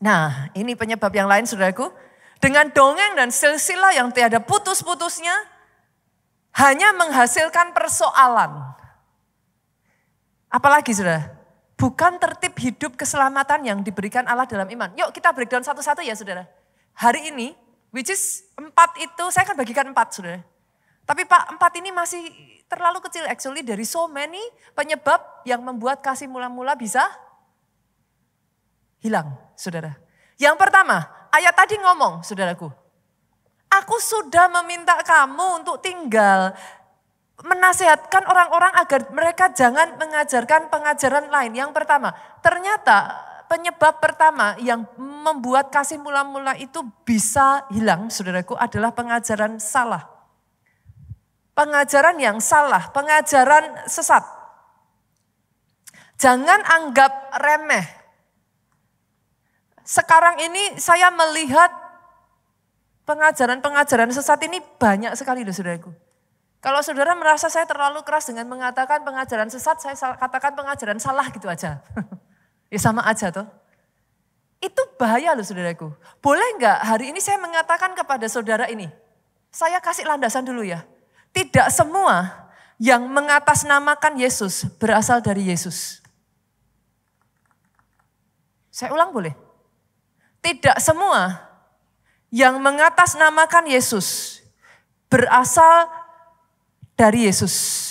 Nah ini penyebab yang lain saudaraku. Dengan dongeng dan silsilah yang tiada putus-putusnya, hanya menghasilkan persoalan. Apalagi saudara, bukan tertib hidup keselamatan yang diberikan Allah dalam iman. Yuk kita breakdown satu-satu ya saudara. Hari ini, which is 4 itu, saya akan bagikan 4 saudara. Tapi Pak 4 ini masih terlalu kecil actually dari so many penyebab yang membuat kasih mula-mula bisa hilang saudara. Yang pertama, ayat tadi ngomong, saudaraku. Aku sudah meminta kamu untuk tinggal. Menasihatkan orang-orang agar mereka jangan mengajarkan pengajaran lain. Yang pertama, ternyata penyebab pertama yang membuat kasih mula-mula itu bisa hilang, saudaraku, adalah pengajaran salah. Pengajaran yang salah, pengajaran sesat. Jangan anggap remeh. Sekarang ini saya melihat pengajaran-pengajaran sesat ini banyak sekali loh saudaraku. Kalau saudara merasa saya terlalu keras dengan mengatakan pengajaran sesat, saya katakan pengajaran salah gitu aja. Ya sama aja toh. Itu bahaya loh saudaraku. Boleh enggak hari ini saya mengatakan kepada saudara ini, saya kasih landasan dulu ya. Tidak semua yang mengatasnamakan Yesus berasal dari Yesus. Saya ulang boleh? Tidak semua yang mengatasnamakan Yesus berasal dari Yesus.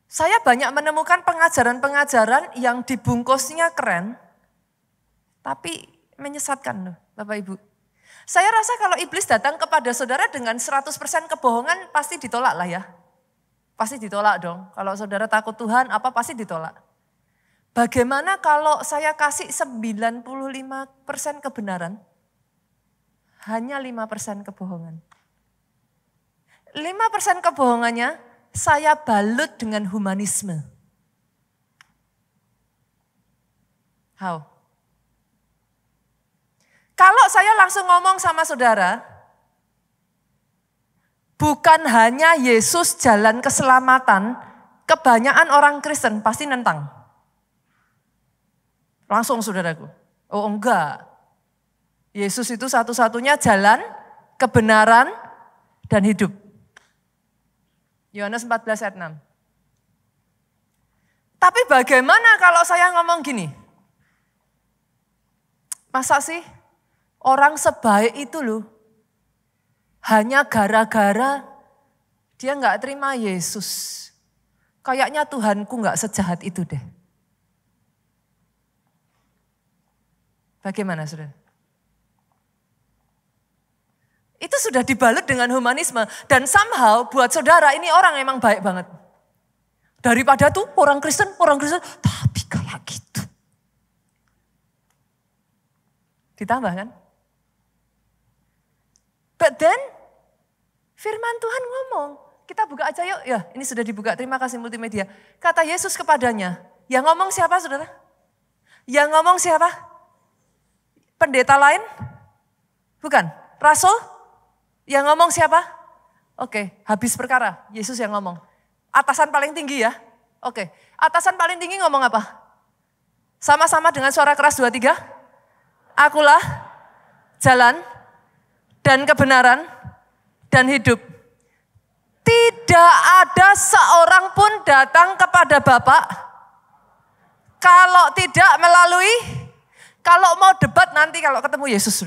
Saya banyak menemukan pengajaran-pengajaran yang dibungkusnya keren, tapi menyesatkan loh Bapak Ibu. Saya rasa kalau iblis datang kepada saudara dengan 100% kebohongan pasti ditolak lah ya. Pasti ditolak dong. Kalau saudara takut Tuhan apa pasti ditolak. Bagaimana kalau saya kasih 95% kebenaran, hanya 5% kebohongan. 5% kebohongannya saya balut dengan humanisme. How? Kalau saya langsung ngomong sama saudara, bukan hanya Yesus jalan keselamatan, kebanyakan orang Kristen pasti nentang. Langsung saudaraku, oh enggak. Yesus itu satu-satunya jalan, kebenaran, dan hidup. Yohanes 14 ayat 6. Tapi bagaimana kalau saya ngomong gini? Masa sih orang sebaik itu loh hanya gara-gara dia nggak terima Yesus. Kayaknya Tuhanku nggak sejahat itu deh. Bagaimana saudara? Itu sudah dibalut dengan humanisme. Dan somehow buat saudara ini orang emang baik banget. Daripada tuh orang Kristen, tapi kayak gitu. Ditambah kan? But then firman Tuhan ngomong. Kita buka aja yuk. Ya ini sudah dibuka, terima kasih multimedia. Kata Yesus kepadanya. Yang ngomong siapa saudara? Yang ngomong siapa? Pendeta lain? Bukan. Rasul? Yang ngomong siapa? Oke, habis perkara. Yesus yang ngomong. Atasan paling tinggi ya. Oke, atasan paling tinggi ngomong apa? Sama-sama dengan suara keras 2, 3. Akulah jalan dan kebenaran dan hidup. Tidak ada seorang pun datang kepada Bapa kalau tidak melalui, kalau mau debat nanti kalau ketemu Yesus.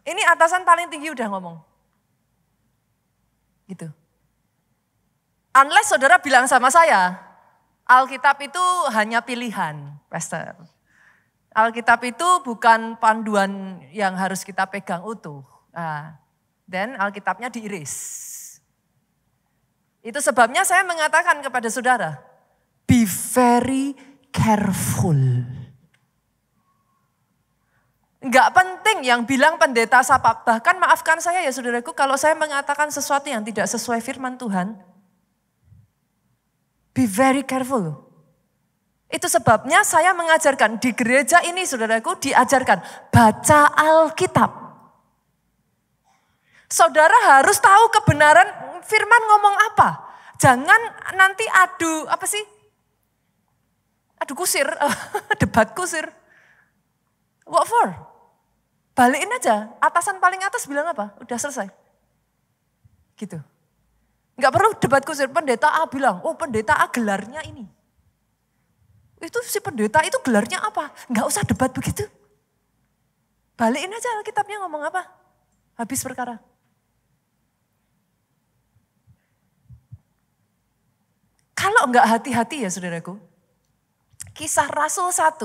Ini atasan paling tinggi udah ngomong. Gitu. Unless saudara bilang sama saya, Alkitab itu hanya pilihan, Pastor. Alkitab itu bukan panduan yang harus kita pegang utuh. Dan Alkitabnya diiris. Itu sebabnya saya mengatakan kepada saudara, be very careful. Enggak penting yang bilang pendeta siapa. Bahkan maafkan saya ya saudaraku, kalau saya mengatakan sesuatu yang tidak sesuai firman Tuhan, be very careful. Itu sebabnya saya mengajarkan di gereja ini saudaraku diajarkan baca Alkitab. Saudara harus tahu kebenaran firman ngomong apa. Jangan nanti adu kusir, debat kusir. What for? Balikin aja, atasan paling atas bilang apa? Udah selesai. Gitu. Enggak perlu debat kusir, pendeta A bilang, oh pendeta A gelarnya ini. Itu si pendeta itu gelarnya apa? Enggak usah debat begitu. Balikin aja Alkitabnya ngomong apa. Habis perkara. Kalau enggak hati-hati ya saudaraku. Kisah Rasul 1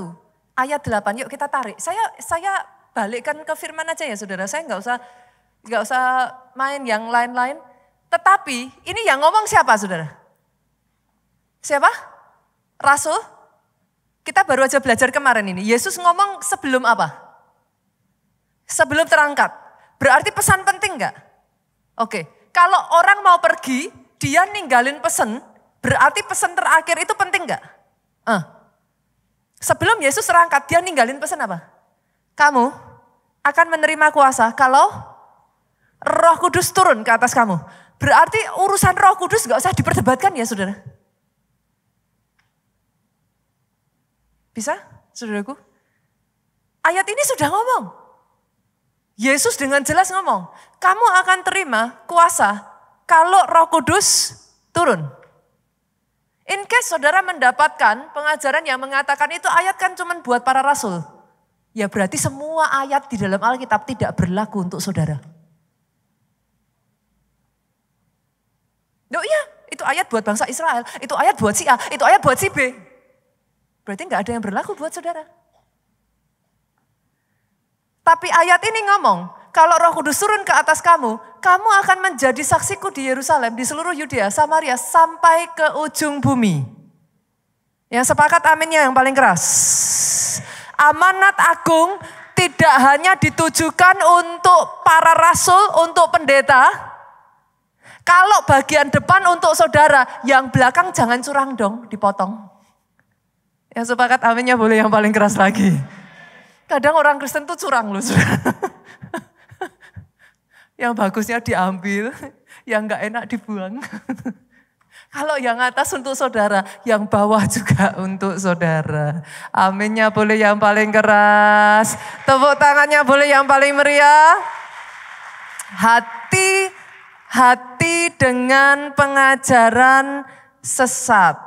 ayat 8, yuk kita tarik. Saya balikkan ke firman aja ya saudara, saya nggak usah main yang lain-lain. Tetapi ini yang ngomong siapa saudara? Siapa? Rasul? Kita baru aja belajar kemarin ini. Yesus ngomong sebelum apa? Sebelum terangkat. Berarti pesan penting nggak? Oke, kalau orang mau pergi, dia ninggalin pesan, berarti pesan terakhir itu penting nggak? Sebelum Yesus terangkat, dia ninggalin pesan apa? Kamu akan menerima kuasa kalau Roh Kudus turun ke atas kamu. Berarti urusan Roh Kudus gak usah diperdebatkan ya saudara. Bisa saudaraku? Ayat ini sudah ngomong. Yesus dengan jelas ngomong, kamu akan terima kuasa kalau Roh Kudus turun. In case saudara mendapatkan pengajaran yang mengatakan itu ayat kan cuma buat para rasul. Ya berarti semua ayat di dalam Alkitab tidak berlaku untuk saudara. Iya, itu ayat buat bangsa Israel, itu ayat buat si A, itu ayat buat si B. Berarti nggak ada yang berlaku buat saudara. Tapi ayat ini ngomong, kalau Roh Kudus turun ke atas kamu, kamu akan menjadi saksiku di Yerusalem, di seluruh Yudea, Samaria, sampai ke ujung bumi. Yang sepakat aminnya yang paling keras. Amanat agung tidak hanya ditujukan untuk para rasul, untuk pendeta. Kalau bagian depan untuk saudara, yang belakang jangan curang dong, dipotong. Yang sepakat aminnya boleh yang paling keras lagi. Kadang orang Kristen tuh curang loh. Yang bagusnya diambil, yang gak enak dibuang. Kalau yang atas untuk saudara, yang bawah juga untuk saudara. Aminnya boleh yang paling keras. Tepuk tangannya boleh yang paling meriah. Hati-hati dengan pengajaran sesat.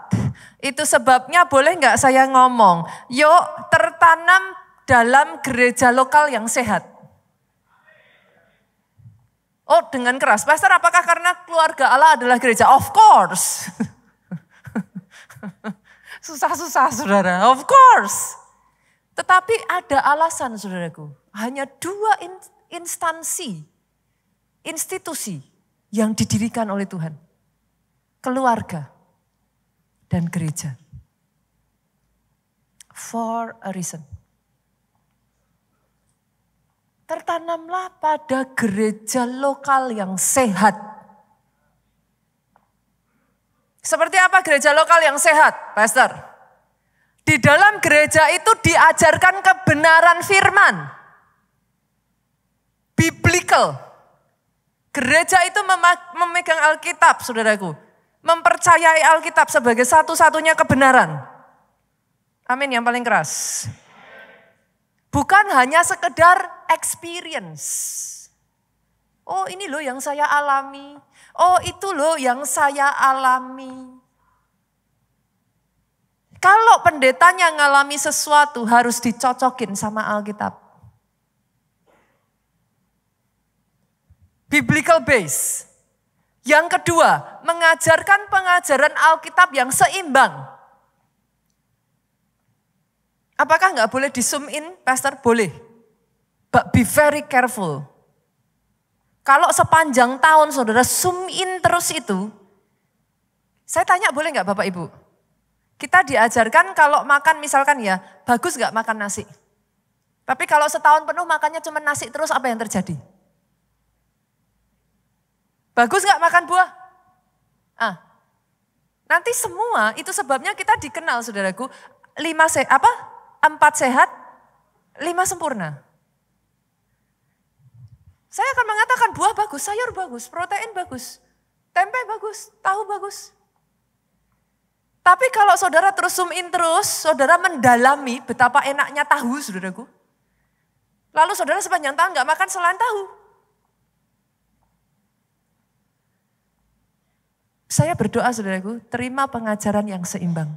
Itu sebabnya boleh nggak saya ngomong, yuk tertanam dalam gereja lokal yang sehat. Oh, dengan keras. Pastor, apakah karena keluarga Allah adalah gereja? Of course. Susah-susah, saudara. Of course. Tetapi ada alasan, saudaraku. Hanya 2 instansi, institusi yang didirikan oleh Tuhan. Keluarga dan gereja. For a reason. Tertanamlah pada gereja lokal yang sehat. Seperti apa gereja lokal yang sehat, Pastor? Di dalam gereja itu diajarkan kebenaran firman. Biblical. Gereja itu memegang Alkitab, saudaraku. Mempercayai Alkitab sebagai satu-satunya kebenaran. Amin yang paling keras. Bukan hanya sekedar experience. Oh ini loh yang saya alami. Oh itu loh yang saya alami. Kalau pendetanya ngalami sesuatu harus dicocokin sama Alkitab. Biblical base. Yang kedua, mengajarkan pengajaran Alkitab yang seimbang. Apakah nggak boleh di zoom in, Pastor? Boleh. But be very careful. Kalau sepanjang tahun saudara zoom in terus itu, saya tanya boleh nggak Bapak Ibu? Kita diajarkan kalau makan misalkan ya, bagus nggak makan nasi? Tapi kalau setahun penuh makannya cuma nasi terus, apa yang terjadi? Bagus nggak makan buah? Nanti semua itu sebabnya kita dikenal saudaraku, 4 sehat, 5 sempurna. Saya akan mengatakan buah bagus, sayur bagus, protein bagus, tempe bagus, tahu bagus. Tapi kalau saudara terus zoom in terus, saudara mendalami betapa enaknya tahu saudaraku. Lalu saudara sepanjang tahun gak makan selain tahu. Saya berdoa saudaraku, terima pengajaran yang seimbang.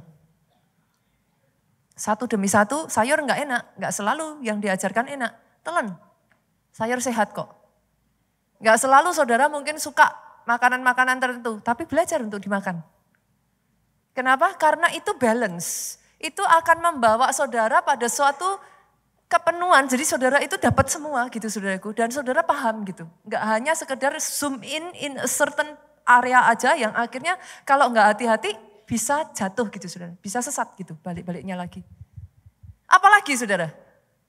Satu demi satu, sayur enggak enak. Enggak selalu yang diajarkan enak. Telan, sayur sehat kok. Enggak selalu saudara mungkin suka makanan-makanan tertentu. Tapi belajar untuk dimakan. Kenapa? Karena itu balance. Itu akan membawa saudara pada suatu kepenuhan. Jadi saudara itu dapat semua gitu saudaraku. Dan saudara paham gitu. Enggak hanya sekedar zoom in a certain area aja yang akhirnya kalau enggak hati-hati bisa jatuh gitu saudara. Bisa sesat gitu balik-baliknya lagi. Apalagi saudara,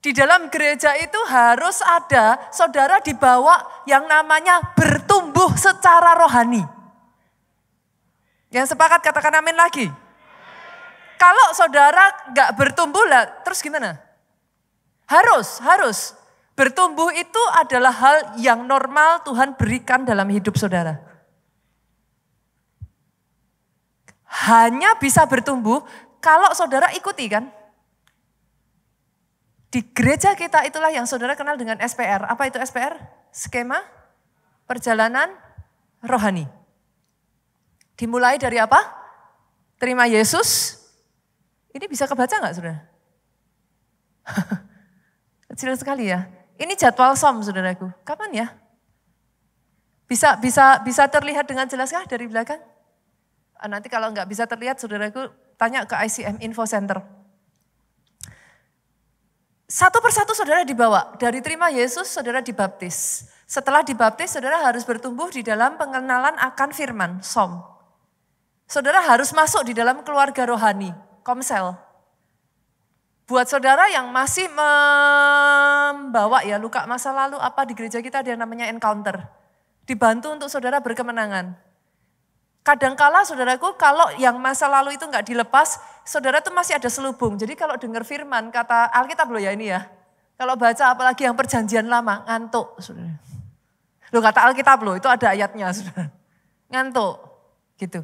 di dalam gereja itu harus ada saudara dibawa yang namanya bertumbuh secara rohani. Yang sepakat katakan amin lagi. Kalau saudara gak bertumbuh lah terus gimana? Harus. Bertumbuh itu adalah hal yang normal Tuhan berikan dalam hidup saudara. Hanya bisa bertumbuh kalau saudara ikuti kan. Di gereja kita itulah yang saudara kenal dengan SPR. Apa itu SPR? Skema Perjalanan Rohani. Dimulai dari apa? Terima Yesus. Ini bisa kebaca gak saudara? Kecil sekali ya. Ini jadwal SOM saudaraku. Kapan ya? Bisa terlihat dengan jelaskah dari belakang? Nanti kalau nggak bisa terlihat, saudaraku tanya ke ICM Info Center. Satu persatu saudara dibawa. Dari terima Yesus, saudara dibaptis. Setelah dibaptis, saudara harus bertumbuh di dalam pengenalan akan firman, SOM. Saudara harus masuk di dalam keluarga rohani, Komsel. Buat saudara yang masih membawa ya luka masa lalu, apa di gereja kita ada yang namanya encounter. Dibantu untuk saudara berkemenangan. Kadangkala saudaraku kalau yang masa lalu itu enggak dilepas, saudara tuh masih ada selubung. Jadi kalau dengar firman, kata Alkitab loh ya ini ya. Kalau baca apalagi yang perjanjian lama, ngantuk saudara. Loh kata Alkitab loh, itu ada ayatnya saudara. Ngantuk gitu.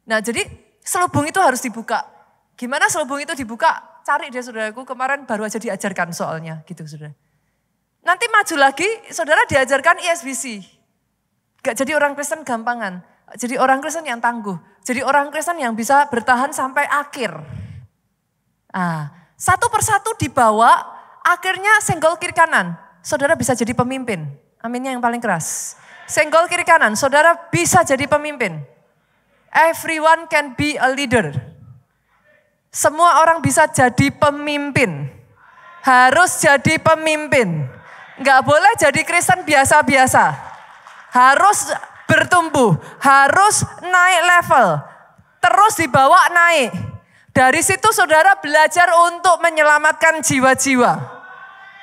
Nah jadi selubung itu harus dibuka. Gimana selubung itu dibuka? Cari deh saudaraku, kemarin baru aja diajarkan soalnya gitu saudara. Nanti maju lagi, saudara diajarkan ISBC. Gak jadi orang Kristen gampangan. Jadi orang Kristen yang tangguh. Jadi orang Kristen yang bisa bertahan sampai akhir. Satu persatu dibawa, akhirnya senggol kiri kanan. Saudara bisa jadi pemimpin. Aminnya yang paling keras. Senggol kiri kanan, saudara bisa jadi pemimpin. Everyone can be a leader. Semua orang bisa jadi pemimpin. Harus jadi pemimpin. Enggak boleh jadi Kristen biasa-biasa. Harus bertumbuh, harus naik level. Terus dibawa naik. Dari situ saudara belajar untuk menyelamatkan jiwa-jiwa.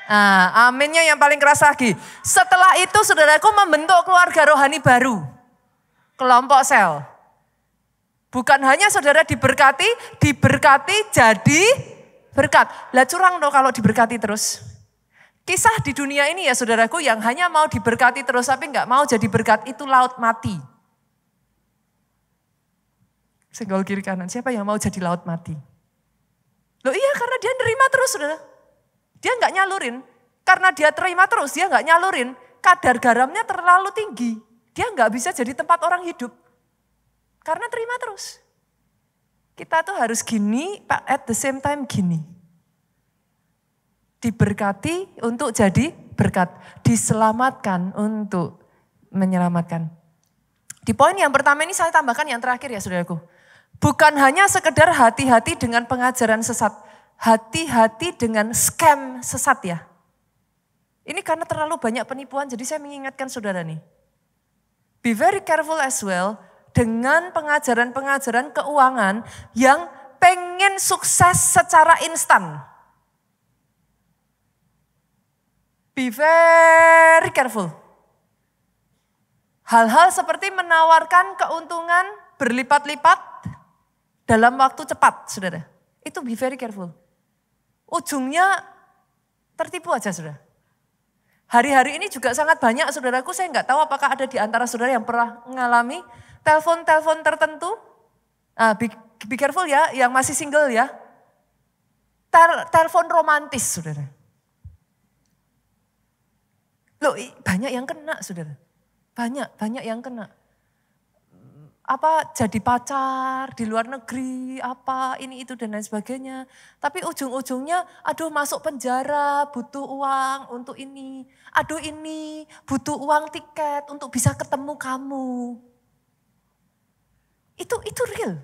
Nah, aminnya yang paling keras lagi. Setelah itu saudaraku membentuk keluarga rohani baru. Kelompok sel. Bukan hanya saudara diberkati jadi berkat. Lah curang dong kalau diberkati terus. Kisah di dunia ini ya saudaraku yang hanya mau diberkati terus tapi enggak mau jadi berkat itu laut mati. Senggol kiri kanan, siapa yang mau jadi laut mati? Loh iya karena dia nerima terus saudara. Dia enggak nyalurin. Karena dia terima terus dia enggak nyalurin. Kadar garamnya terlalu tinggi. Dia enggak bisa jadi tempat orang hidup. Karena terima terus. Kita tuh harus gini, at the same time gini. Diberkati untuk jadi berkat. Diselamatkan untuk menyelamatkan. Di poin yang pertama ini saya tambahkan yang terakhir ya saudaraku. Bukan hanya sekedar hati-hati dengan pengajaran sesat. Hati-hati dengan scam sesat ya. Ini karena terlalu banyak penipuan jadi saya mengingatkan saudara nih. Be very careful as well. Dengan pengajaran-pengajaran keuangan yang pengen sukses secara instan. Be very careful. Hal-hal seperti menawarkan keuntungan berlipat-lipat dalam waktu cepat, saudara. Itu be very careful. Ujungnya tertipu aja, saudara. Hari-hari ini juga sangat banyak, saudaraku, saya nggak tahu apakah ada di antara saudara yang pernah mengalami telepon-telepon tertentu, be careful ya, yang masih single ya. Telepon romantis, saudara. Loh, banyak yang kena, saudara. Banyak yang kena. Apa jadi pacar di luar negeri, apa ini itu dan lain sebagainya. Tapi ujung-ujungnya, aduh masuk penjara, butuh uang untuk ini. Aduh ini butuh uang tiket untuk bisa ketemu kamu. Itu real.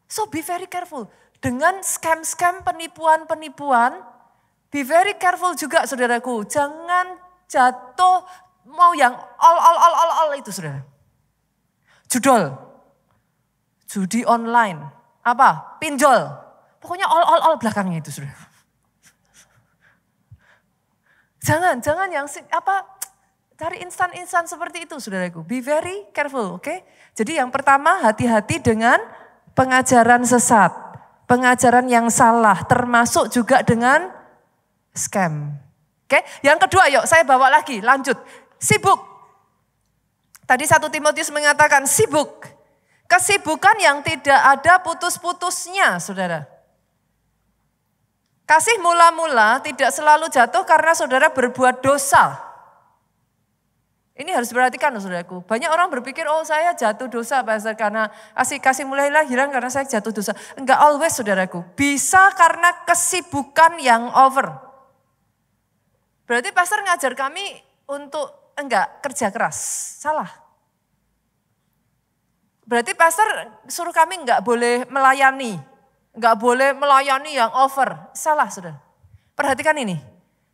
So be very careful. Dengan scam-scam, penipuan-penipuan, be very careful juga saudaraku. Jangan jatuh mau yang all itu saudara. Judol, judi online, apa? Pinjol. Pokoknya all belakangnya itu saudara. Jangan yang cari instan-instan seperti itu saudaraku. Be very careful, oke? Jadi yang pertama hati-hati dengan pengajaran sesat. Pengajaran yang salah termasuk juga dengan scam. Oke? Yang kedua yuk saya bawa lagi lanjut. Sibuk. Tadi 1 Timotius mengatakan sibuk. Kesibukan yang tidak ada putus-putusnya saudara. Kasih mula-mula tidak selalu jatuh karena saudara berbuat dosa. Ini harus diperhatikan saudaraku. Banyak orang berpikir, oh saya jatuh dosa pastor karena kasih mulailah hilang karena saya jatuh dosa. Enggak always saudaraku. Bisa karena kesibukan yang over. Berarti pastor ngajar kami untuk kerja keras. Salah. Berarti pastor suruh kami enggak boleh melayani. Enggak boleh melayani yang over. Salah saudara. Perhatikan ini.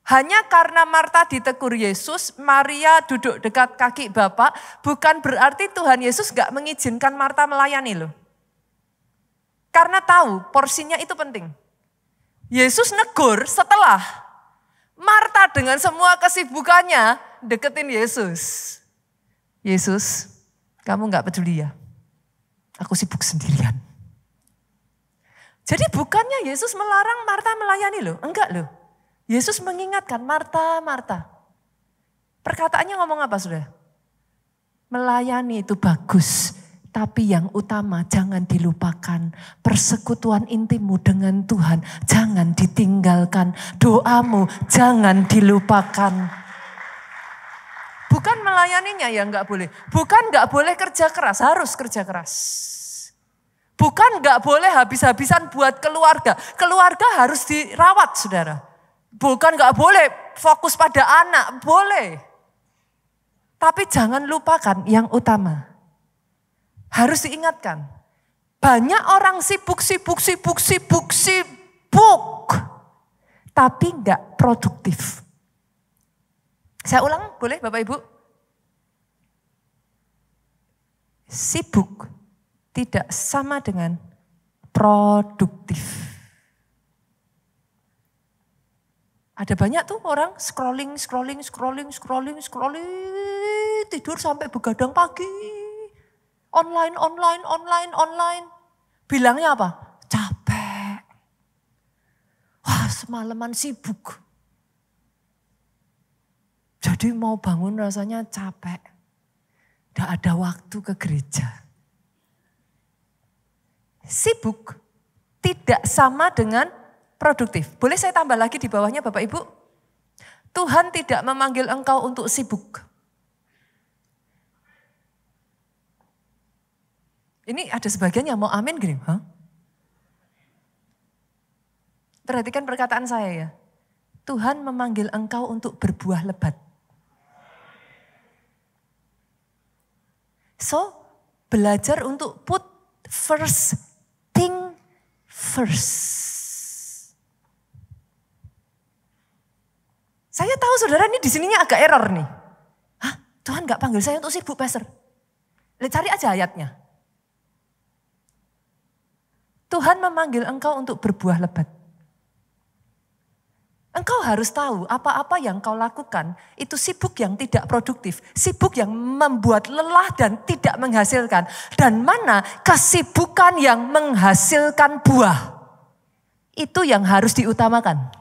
Hanya karena Marta ditegur Yesus, Maria duduk dekat kaki Bapa, bukan berarti Tuhan Yesus gak mengizinkan Marta melayani loh. Karena tahu porsinya itu penting. Yesus negur setelah Marta dengan semua kesibukannya deketin Yesus. Yesus, kamu gak peduli ya? Aku sibuk sendirian. Jadi bukannya Yesus melarang Marta melayani loh, enggak loh. Yesus mengingatkan, Marta, Marta. Perkataannya ngomong apa sudah? Melayani itu bagus, tapi yang utama jangan dilupakan. Persekutuan intimmu dengan Tuhan jangan ditinggalkan. Doamu jangan dilupakan. Bukan melayaninya ya enggak boleh. Bukan enggak boleh kerja keras, harus kerja keras. Bukan enggak boleh habis-habisan buat keluarga. Keluarga harus dirawat saudara. Bukan gak boleh fokus pada anak, boleh. Tapi jangan lupakan yang utama. Harus diingatkan. Banyak orang sibuk. Tapi enggak produktif. Saya ulang, boleh Bapak Ibu? Sibuk tidak sama dengan produktif. Ada banyak tuh orang scrolling, tidur sampai begadang pagi. Online. Bilangnya apa? Capek. Wah, semalaman sibuk. Jadi mau bangun rasanya capek. Tidak ada waktu ke gereja. Sibuk tidak sama dengan produktif. Boleh saya tambah lagi di bawahnya Bapak Ibu? Tuhan tidak memanggil engkau untuk sibuk. Ini ada sebagian yang mau amin gini. Hah? Perhatikan perkataan saya ya. Tuhan memanggil engkau untuk berbuah lebat. So, belajar untuk put first thing first. Saya tahu saudara ini di sininya agak error nih. Hah? Tuhan gak panggil saya untuk sibuk, Pastor. Cari aja ayatnya. Tuhan memanggil engkau untuk berbuah lebat. Engkau harus tahu apa-apa yang kau lakukan itu sibuk yang tidak produktif. Sibuk yang membuat lelah dan tidak menghasilkan. Dan mana kesibukan yang menghasilkan buah. Itu yang harus diutamakan.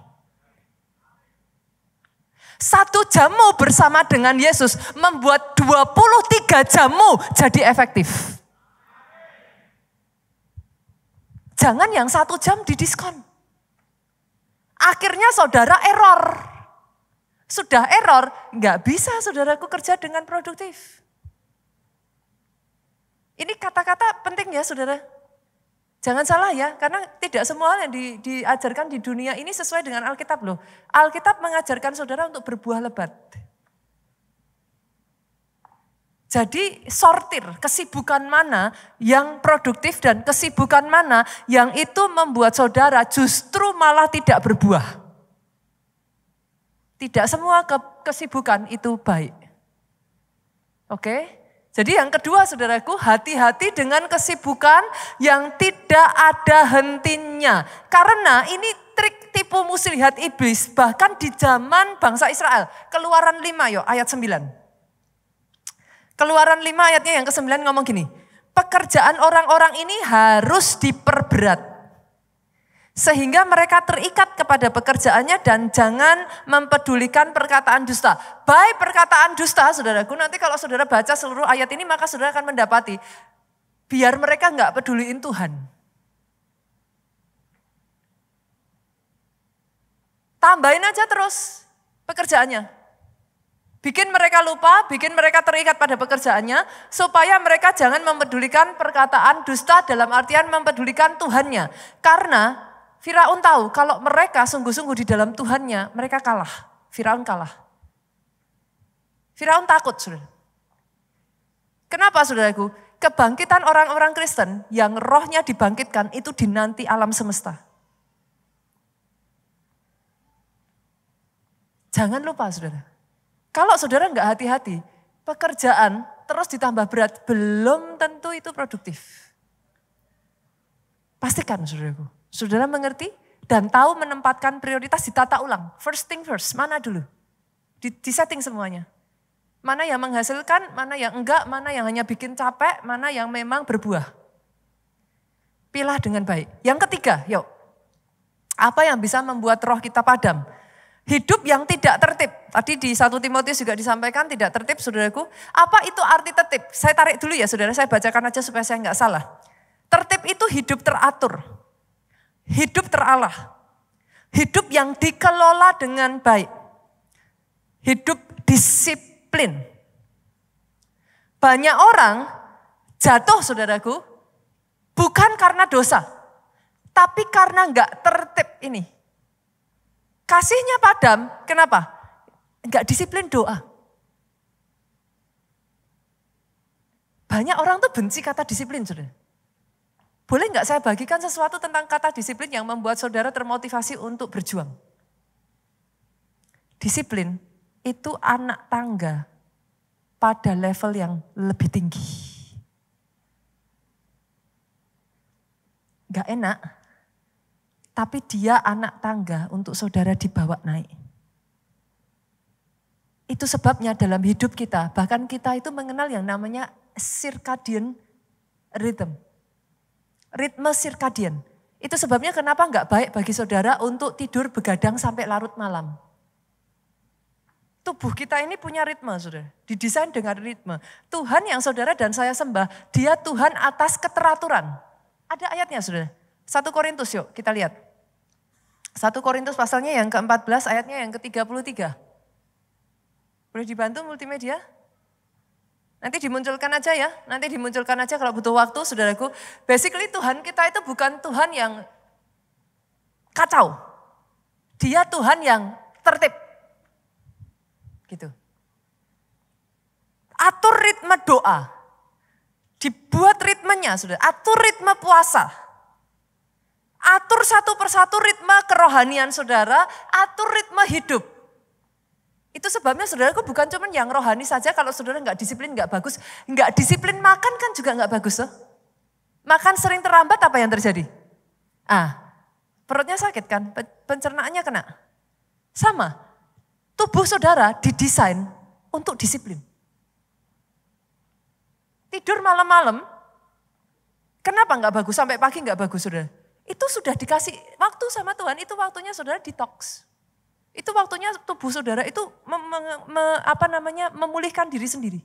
1 jamu bersama dengan Yesus membuat 23 jamu jadi efektif. Jangan yang 1 jam didiskon. Akhirnya saudara error. Sudah error, nggak bisa saudaraku kerja dengan produktif. Ini kata-kata penting ya saudara. Jangan salah ya, karena tidak semua yang diajarkan di dunia ini sesuai dengan Alkitab loh. Alkitab mengajarkan saudara untuk berbuah lebat. Jadi sortir kesibukan mana yang produktif dan kesibukan mana yang itu membuat saudara justru malah tidak berbuah. Tidak semua kesibukan itu baik. Oke? Jadi yang kedua saudaraku, hati-hati dengan kesibukan yang tidak ada hentinya. Karena ini trik tipu muslihat iblis bahkan di zaman bangsa Israel. Keluaran 5 yuk ayat 9. Keluaran 5 ayatnya yang ke-9 ngomong gini. Pekerjaan orang-orang ini harus diperberat. Sehingga mereka terikat kepada pekerjaannya dan jangan mempedulikan perkataan dusta. Baik perkataan dusta saudaraku, nanti kalau saudara baca seluruh ayat ini maka saudara akan mendapati. Biar mereka enggak peduliin Tuhan. Tambahin aja terus pekerjaannya. Bikin mereka lupa, bikin mereka terikat pada pekerjaannya. Supaya mereka jangan mempedulikan perkataan dusta dalam artian mempedulikan Tuhannya. Karena Firaun tahu kalau mereka sungguh-sungguh di dalam Tuhannya, mereka kalah. Firaun kalah. Firaun takut, saudara. Kenapa, saudaraku? Kebangkitan orang-orang Kristen yang rohnya dibangkitkan itu dinanti alam semesta. Jangan lupa, saudara. Kalau saudara enggak hati-hati, pekerjaan terus ditambah berat, belum tentu itu produktif. Pastikan, saudaraku. Saudara mengerti dan tahu menempatkan prioritas, ditata ulang. First thing first, mana dulu? Disetting semuanya. Mana yang menghasilkan, mana yang enggak, mana yang hanya bikin capek, mana yang memang berbuah. Pilah dengan baik. Yang ketiga, yuk. Apa yang bisa membuat roh kita padam? Hidup yang tidak tertib. Tadi di 1 Timotius juga disampaikan tidak tertib, saudaraku. Apa itu arti tertib? Saya tarik dulu ya saudara, saya bacakan aja supaya saya enggak salah. Tertib itu hidup teratur. Hidup terarah, hidup yang dikelola dengan baik, hidup disiplin. Banyak orang jatuh saudaraku, bukan karena dosa, tapi karena enggak tertib ini. Kasihnya padam, kenapa? Enggak disiplin doa. Banyak orang tuh benci kata disiplin, saudara. Boleh nggak saya bagikan sesuatu tentang kata disiplin yang membuat saudara termotivasi untuk berjuang? Disiplin itu anak tangga pada level yang lebih tinggi. Gak enak, tapi dia anak tangga untuk saudara dibawa naik. Itu sebabnya dalam hidup kita, bahkan kita itu mengenal yang namanya circadian rhythm. Ritme circadian. Itu sebabnya kenapa enggak baik bagi saudara untuk tidur begadang sampai larut malam. Tubuh kita ini punya ritme, saudara. Didesain dengan ritme. Tuhan yang saudara dan saya sembah, dia Tuhan atas keteraturan. Ada ayatnya, saudara. 1 Korintus yuk kita lihat. 1 Korintus pasalnya yang ke-14 ayatnya yang ke-33. Boleh dibantu multimedia? Nanti dimunculkan aja ya, nanti dimunculkan aja kalau butuh waktu saudaraku. Basically Tuhan kita itu bukan Tuhan yang kacau. Dia Tuhan yang tertib. Gitu. Atur ritme doa. Dibuat ritmenya saudara, atur ritme puasa. Atur satu persatu ritme kerohanian saudara, atur ritme hidup. Itu sebabnya saudaraku bukan cuma yang rohani saja, kalau saudara nggak disiplin nggak bagus. Nggak disiplin makan kan juga nggak bagus loh. Makan sering terlambat apa yang terjadi? Perutnya sakit kan, pencernaannya kena. Sama, tubuh saudara didesain untuk disiplin. Tidur malam-malam, kenapa nggak bagus? Sampai pagi nggak bagus saudara. Itu sudah dikasih waktu sama Tuhan, itu waktunya saudara detox. Itu waktunya tubuh saudara itu memulihkan diri sendiri.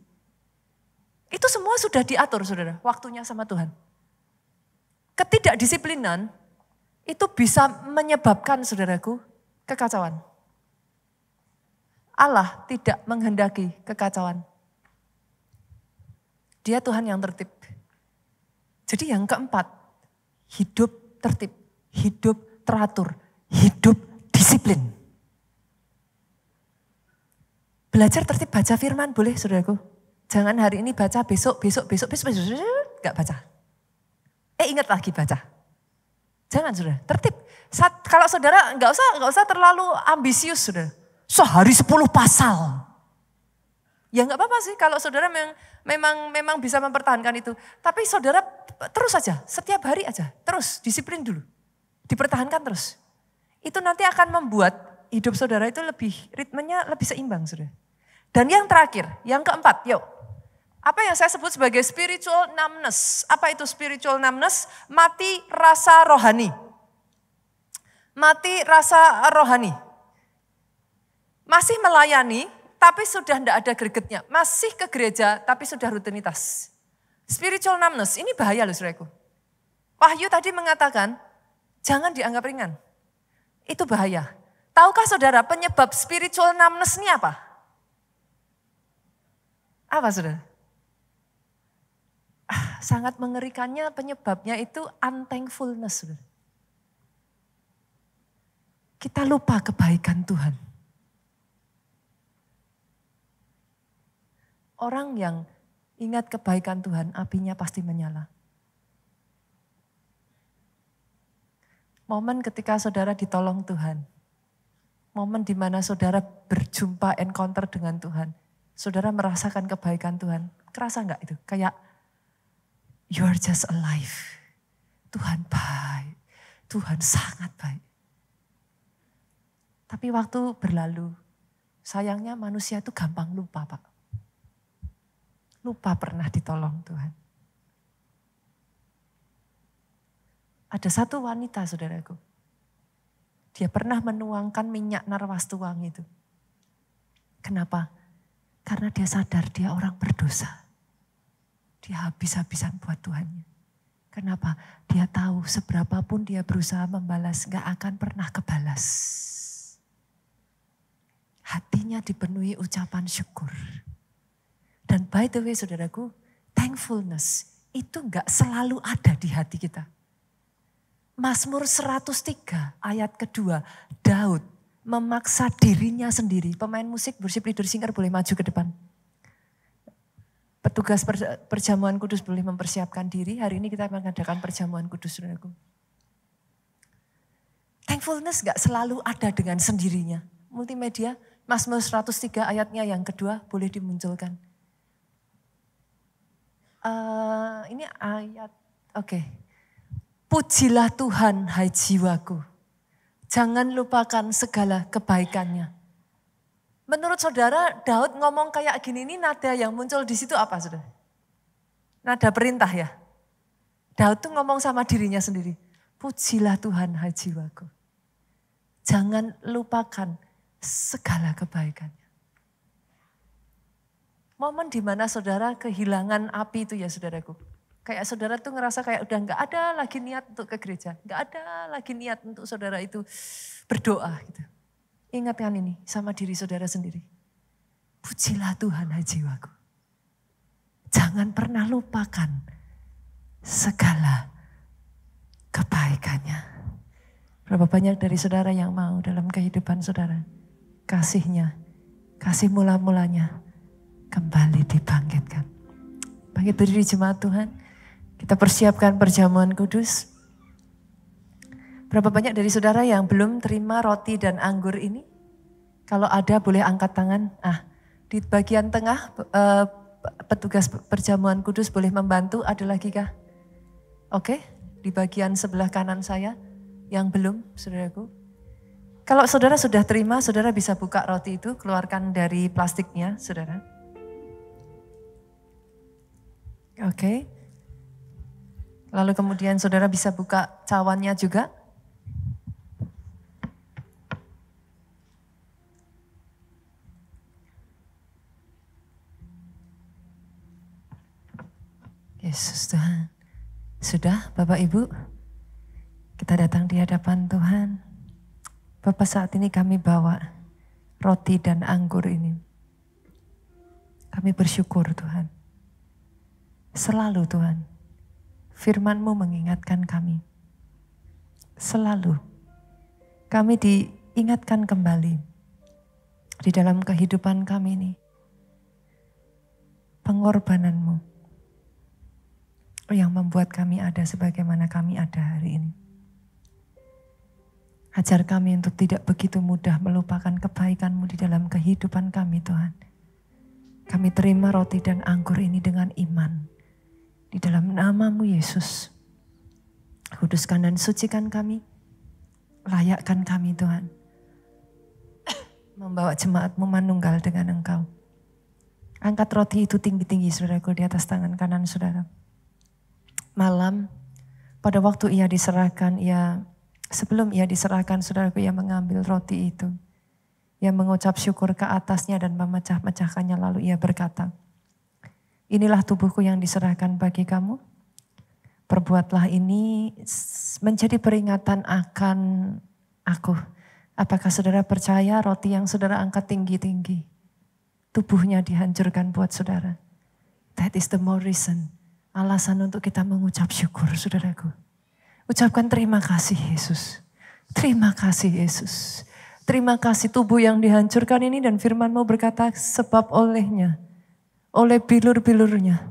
Itu semua sudah diatur saudara, waktunya sama Tuhan. Ketidakdisiplinan itu bisa menyebabkan saudaraku kekacauan. Allah tidak menghendaki kekacauan. Dia Tuhan yang tertib. Jadi yang keempat, hidup tertib, hidup teratur, hidup disiplin. Belajar tertib baca firman boleh saudaraku. Jangan hari ini baca, besok, gak baca. Ingat lagi baca. Jangan saudara, tertib. Kalau saudara gak usah terlalu ambisius saudara. Sehari 10 pasal. Ya gak apa-apa sih kalau saudara memang bisa mempertahankan itu. Tapi saudara terus aja, setiap hari aja. Terus, disiplin dulu. Dipertahankan terus. Itu nanti akan membuat hidup saudara itu ritmenya lebih seimbang saudara. Dan yang terakhir, yang keempat, yuk. Apa yang saya sebut sebagai spiritual numbness. Apa itu spiritual numbness? Mati rasa rohani. Mati rasa rohani. Masih melayani, tapi sudah tidak ada gregetnya. Masih ke gereja, tapi sudah rutinitas. Spiritual numbness, ini bahaya loh saudaraku. Wahyu tadi mengatakan, jangan dianggap ringan. Itu bahaya. Tahukah saudara penyebab spiritual numbness ini apa? Apa saudara? Sangat mengerikannya penyebabnya itu unthankfulness. Saudara. Kita lupa kebaikan Tuhan. Orang yang ingat kebaikan Tuhan, apinya pasti menyala. Momen ketika saudara ditolong Tuhan. Momen di mana saudara berjumpa encounter dengan Tuhan. Saudara merasakan kebaikan Tuhan. Kerasa enggak itu? Kayak you are just alive. Tuhan baik. Tuhan sangat baik. Tapi waktu berlalu, sayangnya manusia itu gampang lupa Pak. Lupa pernah ditolong Tuhan. Ada satu wanita saudaraku. Dia pernah menuangkan minyak narwastu wangi itu. Kenapa? Karena dia sadar dia orang berdosa. Dia habis-habisan buat Tuhannya. Kenapa? Dia tahu seberapapun dia berusaha membalas, gak akan pernah kebalas. Hatinya dipenuhi ucapan syukur. Dan by the way saudaraku, thankfulness itu gak selalu ada di hati kita. Mazmur 103 ayat kedua, Daud memaksa dirinya sendiri. Pemain musik, worship leader, singer boleh maju ke depan. Petugas perjamuan kudus boleh mempersiapkan diri. Hari ini kita mengadakan perjamuan kudus, saudaraku. Thankfulness gak selalu ada dengan sendirinya. Multimedia, Mazmur 103 ayatnya yang kedua boleh dimunculkan. Ini ayat, oke. Pujilah Tuhan, hai jiwaku. Jangan lupakan segala kebaikannya. Menurut saudara, Daud ngomong kayak gini, ini nada yang muncul di situ apa, saudara? Nada perintah ya? Daud tuh ngomong sama dirinya sendiri. Pujilah Tuhan, hai jiwaku. Jangan lupakan segala kebaikannya. Momen di mana saudara kehilangan api itu ya saudaraku. Kayak saudara tuh ngerasa kayak udah gak ada lagi niat untuk ke gereja. Gak ada lagi niat untuk saudara itu berdoa gitu. Ingatkan ini sama diri saudara sendiri. Pujilah Tuhan, hai jiwaku. Jangan pernah lupakan segala kebaikannya. Berapa banyak dari saudara yang mau dalam kehidupan saudara. Kasihnya, kasih mula-mulanya kembali dibangkitkan. Bangkit berdiri jemaat Tuhan. Kita persiapkan perjamuan kudus. Berapa banyak dari saudara yang belum terima roti dan anggur ini? Kalau ada boleh angkat tangan. Di bagian tengah petugas perjamuan kudus boleh membantu. Ada lagi kah? Oke, di bagian sebelah kanan saya yang belum, saudaraku. Kalau saudara sudah terima, saudara bisa buka roti itu, keluarkan dari plastiknya, saudara. Oke. Lalu kemudian saudara bisa buka cawannya juga. Yesus Tuhan. Sudah Bapak Ibu, kita datang di hadapan Tuhan. Bapak saat ini kami bawa roti dan anggur ini. Kami bersyukur Tuhan. Selalu Tuhan, firman-Mu mengingatkan kami. Selalu kami diingatkan kembali di dalam kehidupan kami ini. Pengorbanan-Mu yang membuat kami ada sebagaimana kami ada hari ini. Ajar kami untuk tidak begitu mudah melupakan kebaikan-Mu di dalam kehidupan kami Tuhan. Kami terima roti dan anggur ini dengan iman. Di dalam nama-Mu Yesus. Kuduskan dan sucikan kami. Layakkan kami Tuhan. Membawa jemaat-Mu manunggal dengan Engkau. Angkat roti itu tinggi-tinggi saudaraku di atas tangan kanan saudara. Malam pada waktu ia diserahkan, sebelum ia diserahkan saudaraku, ia mengambil roti itu. Ia mengucap syukur ke atasnya dan memecah-mecahkannya, lalu ia berkata, inilah tubuhku yang diserahkan bagi kamu. Perbuatlah ini menjadi peringatan akan aku. Apakah saudara percaya roti yang saudara angkat tinggi-tinggi, tubuhnya dihancurkan buat saudara? That is the more reason. Alasan untuk kita mengucap syukur, saudaraku. Ucapkan terima kasih Yesus. Terima kasih Yesus. Terima kasih tubuh yang dihancurkan ini dan firman-Mu berkata sebab olehnya, oleh bilur-bilurnya,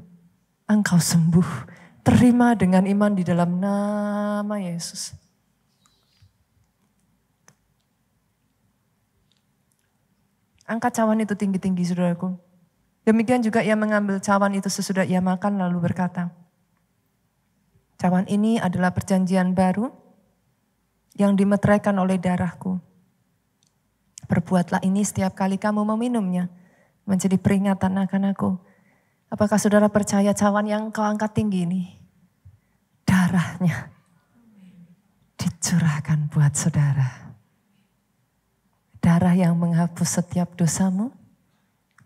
Engkau sembuh. Terima dengan iman di dalam nama Yesus. Angkat cawan itu tinggi-tinggi saudaraku. Demikian juga ia mengambil cawan itu sesudah ia makan lalu berkata, cawan ini adalah perjanjian baru yang dimeteraikan oleh darahku. Perbuatlah ini setiap kali kamu meminumnya menjadi peringatan akan aku. Apakah saudara percaya cawan yang kau angkat tinggi ini, darahnya dicurahkan buat saudara. Darah yang menghapus setiap dosamu,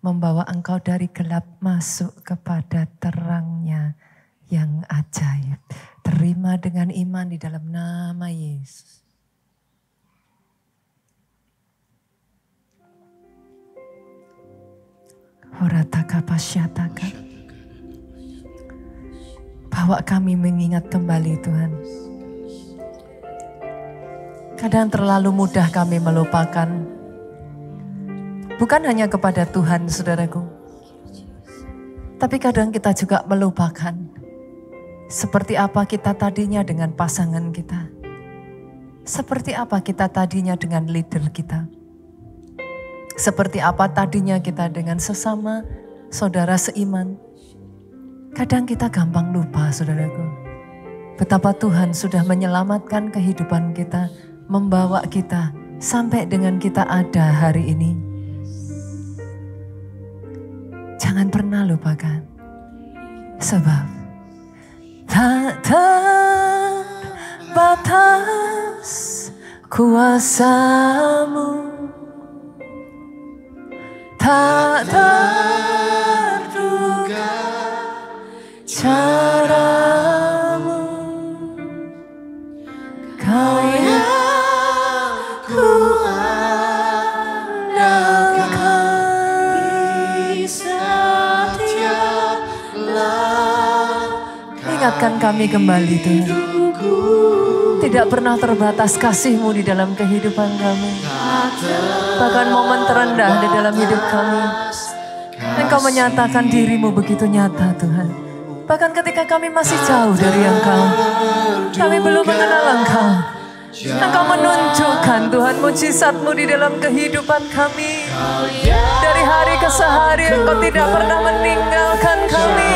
membawa engkau dari gelap masuk kepada terangnya yang ajaib. Terima dengan iman di dalam nama Yesus. Horataka pasyataka. Bawa kami mengingat kembali Tuhan. Kadang terlalu mudah kami melupakan. Bukan hanya kepada Tuhan, saudaraku. Tapi kadang kita juga melupakan seperti apa kita tadinya dengan pasangan kita. Seperti apa kita tadinya dengan leader kita. Seperti apa tadinya kita dengan sesama saudara seiman. Kadang kita gampang lupa, saudaraku. Betapa Tuhan sudah menyelamatkan kehidupan kita, membawa kita sampai dengan kita ada hari ini. Jangan pernah lupakan. Sebab tak terbatas kuasa-Mu, tak terduga cara-Mu, Kau yang kuandalkan di setiap langkah. Ingatkan kami kembali Tuhan. Tidak pernah terbatas kasih-Mu di dalam kehidupan kami. Bahkan momen terendah di dalam hidup kami. Engkau menyatakan diri-Mu begitu nyata Tuhan. Bahkan ketika kami masih jauh dari Engkau. Kami belum mengenal Engkau. Engkau menunjukkan Tuhan mujizat-Mu di dalam kehidupan kami. Dari hari ke hari Engkau tidak pernah meninggalkan kami.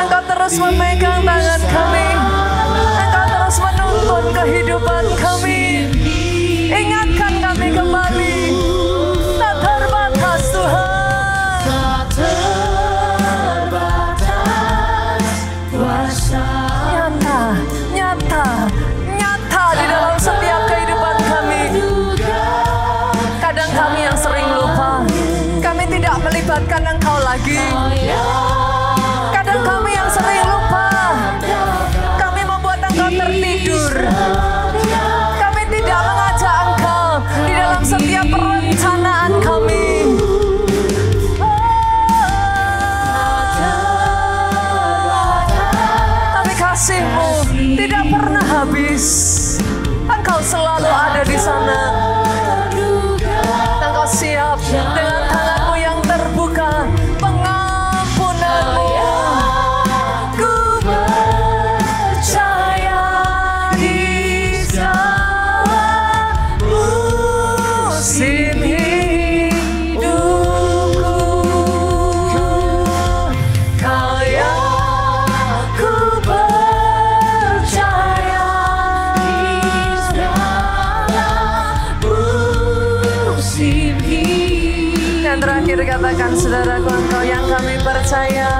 Engkau terus memegang tangan kami. Engkau terus menuntun kehidupan kami. Ingatkan kami kembali. Tak terbatas Tuhan. Tak terbatas kuasa. Nyata di dalam setiap kehidupan kami. Kadang kami yang sering lupa. Kami tidak melibatkan Engkau lagi. Kadang kami yang sering lupa. Kami membuat Engkau tertidur. Kami tidak mengajak Engkau di dalam setiap perencanaan kami. Tapi kasih-Mu tidak pernah habis. Engkau selalu ada di sana. Engkau siap dengan tangan-Mu yang terbuka, pengampunan-Mu. Ku percaya di segala musim hidupku. Kau yang ku percaya di segala musim hidup. Yang terakhir katakan saudaraku, Engkau yang kami percaya.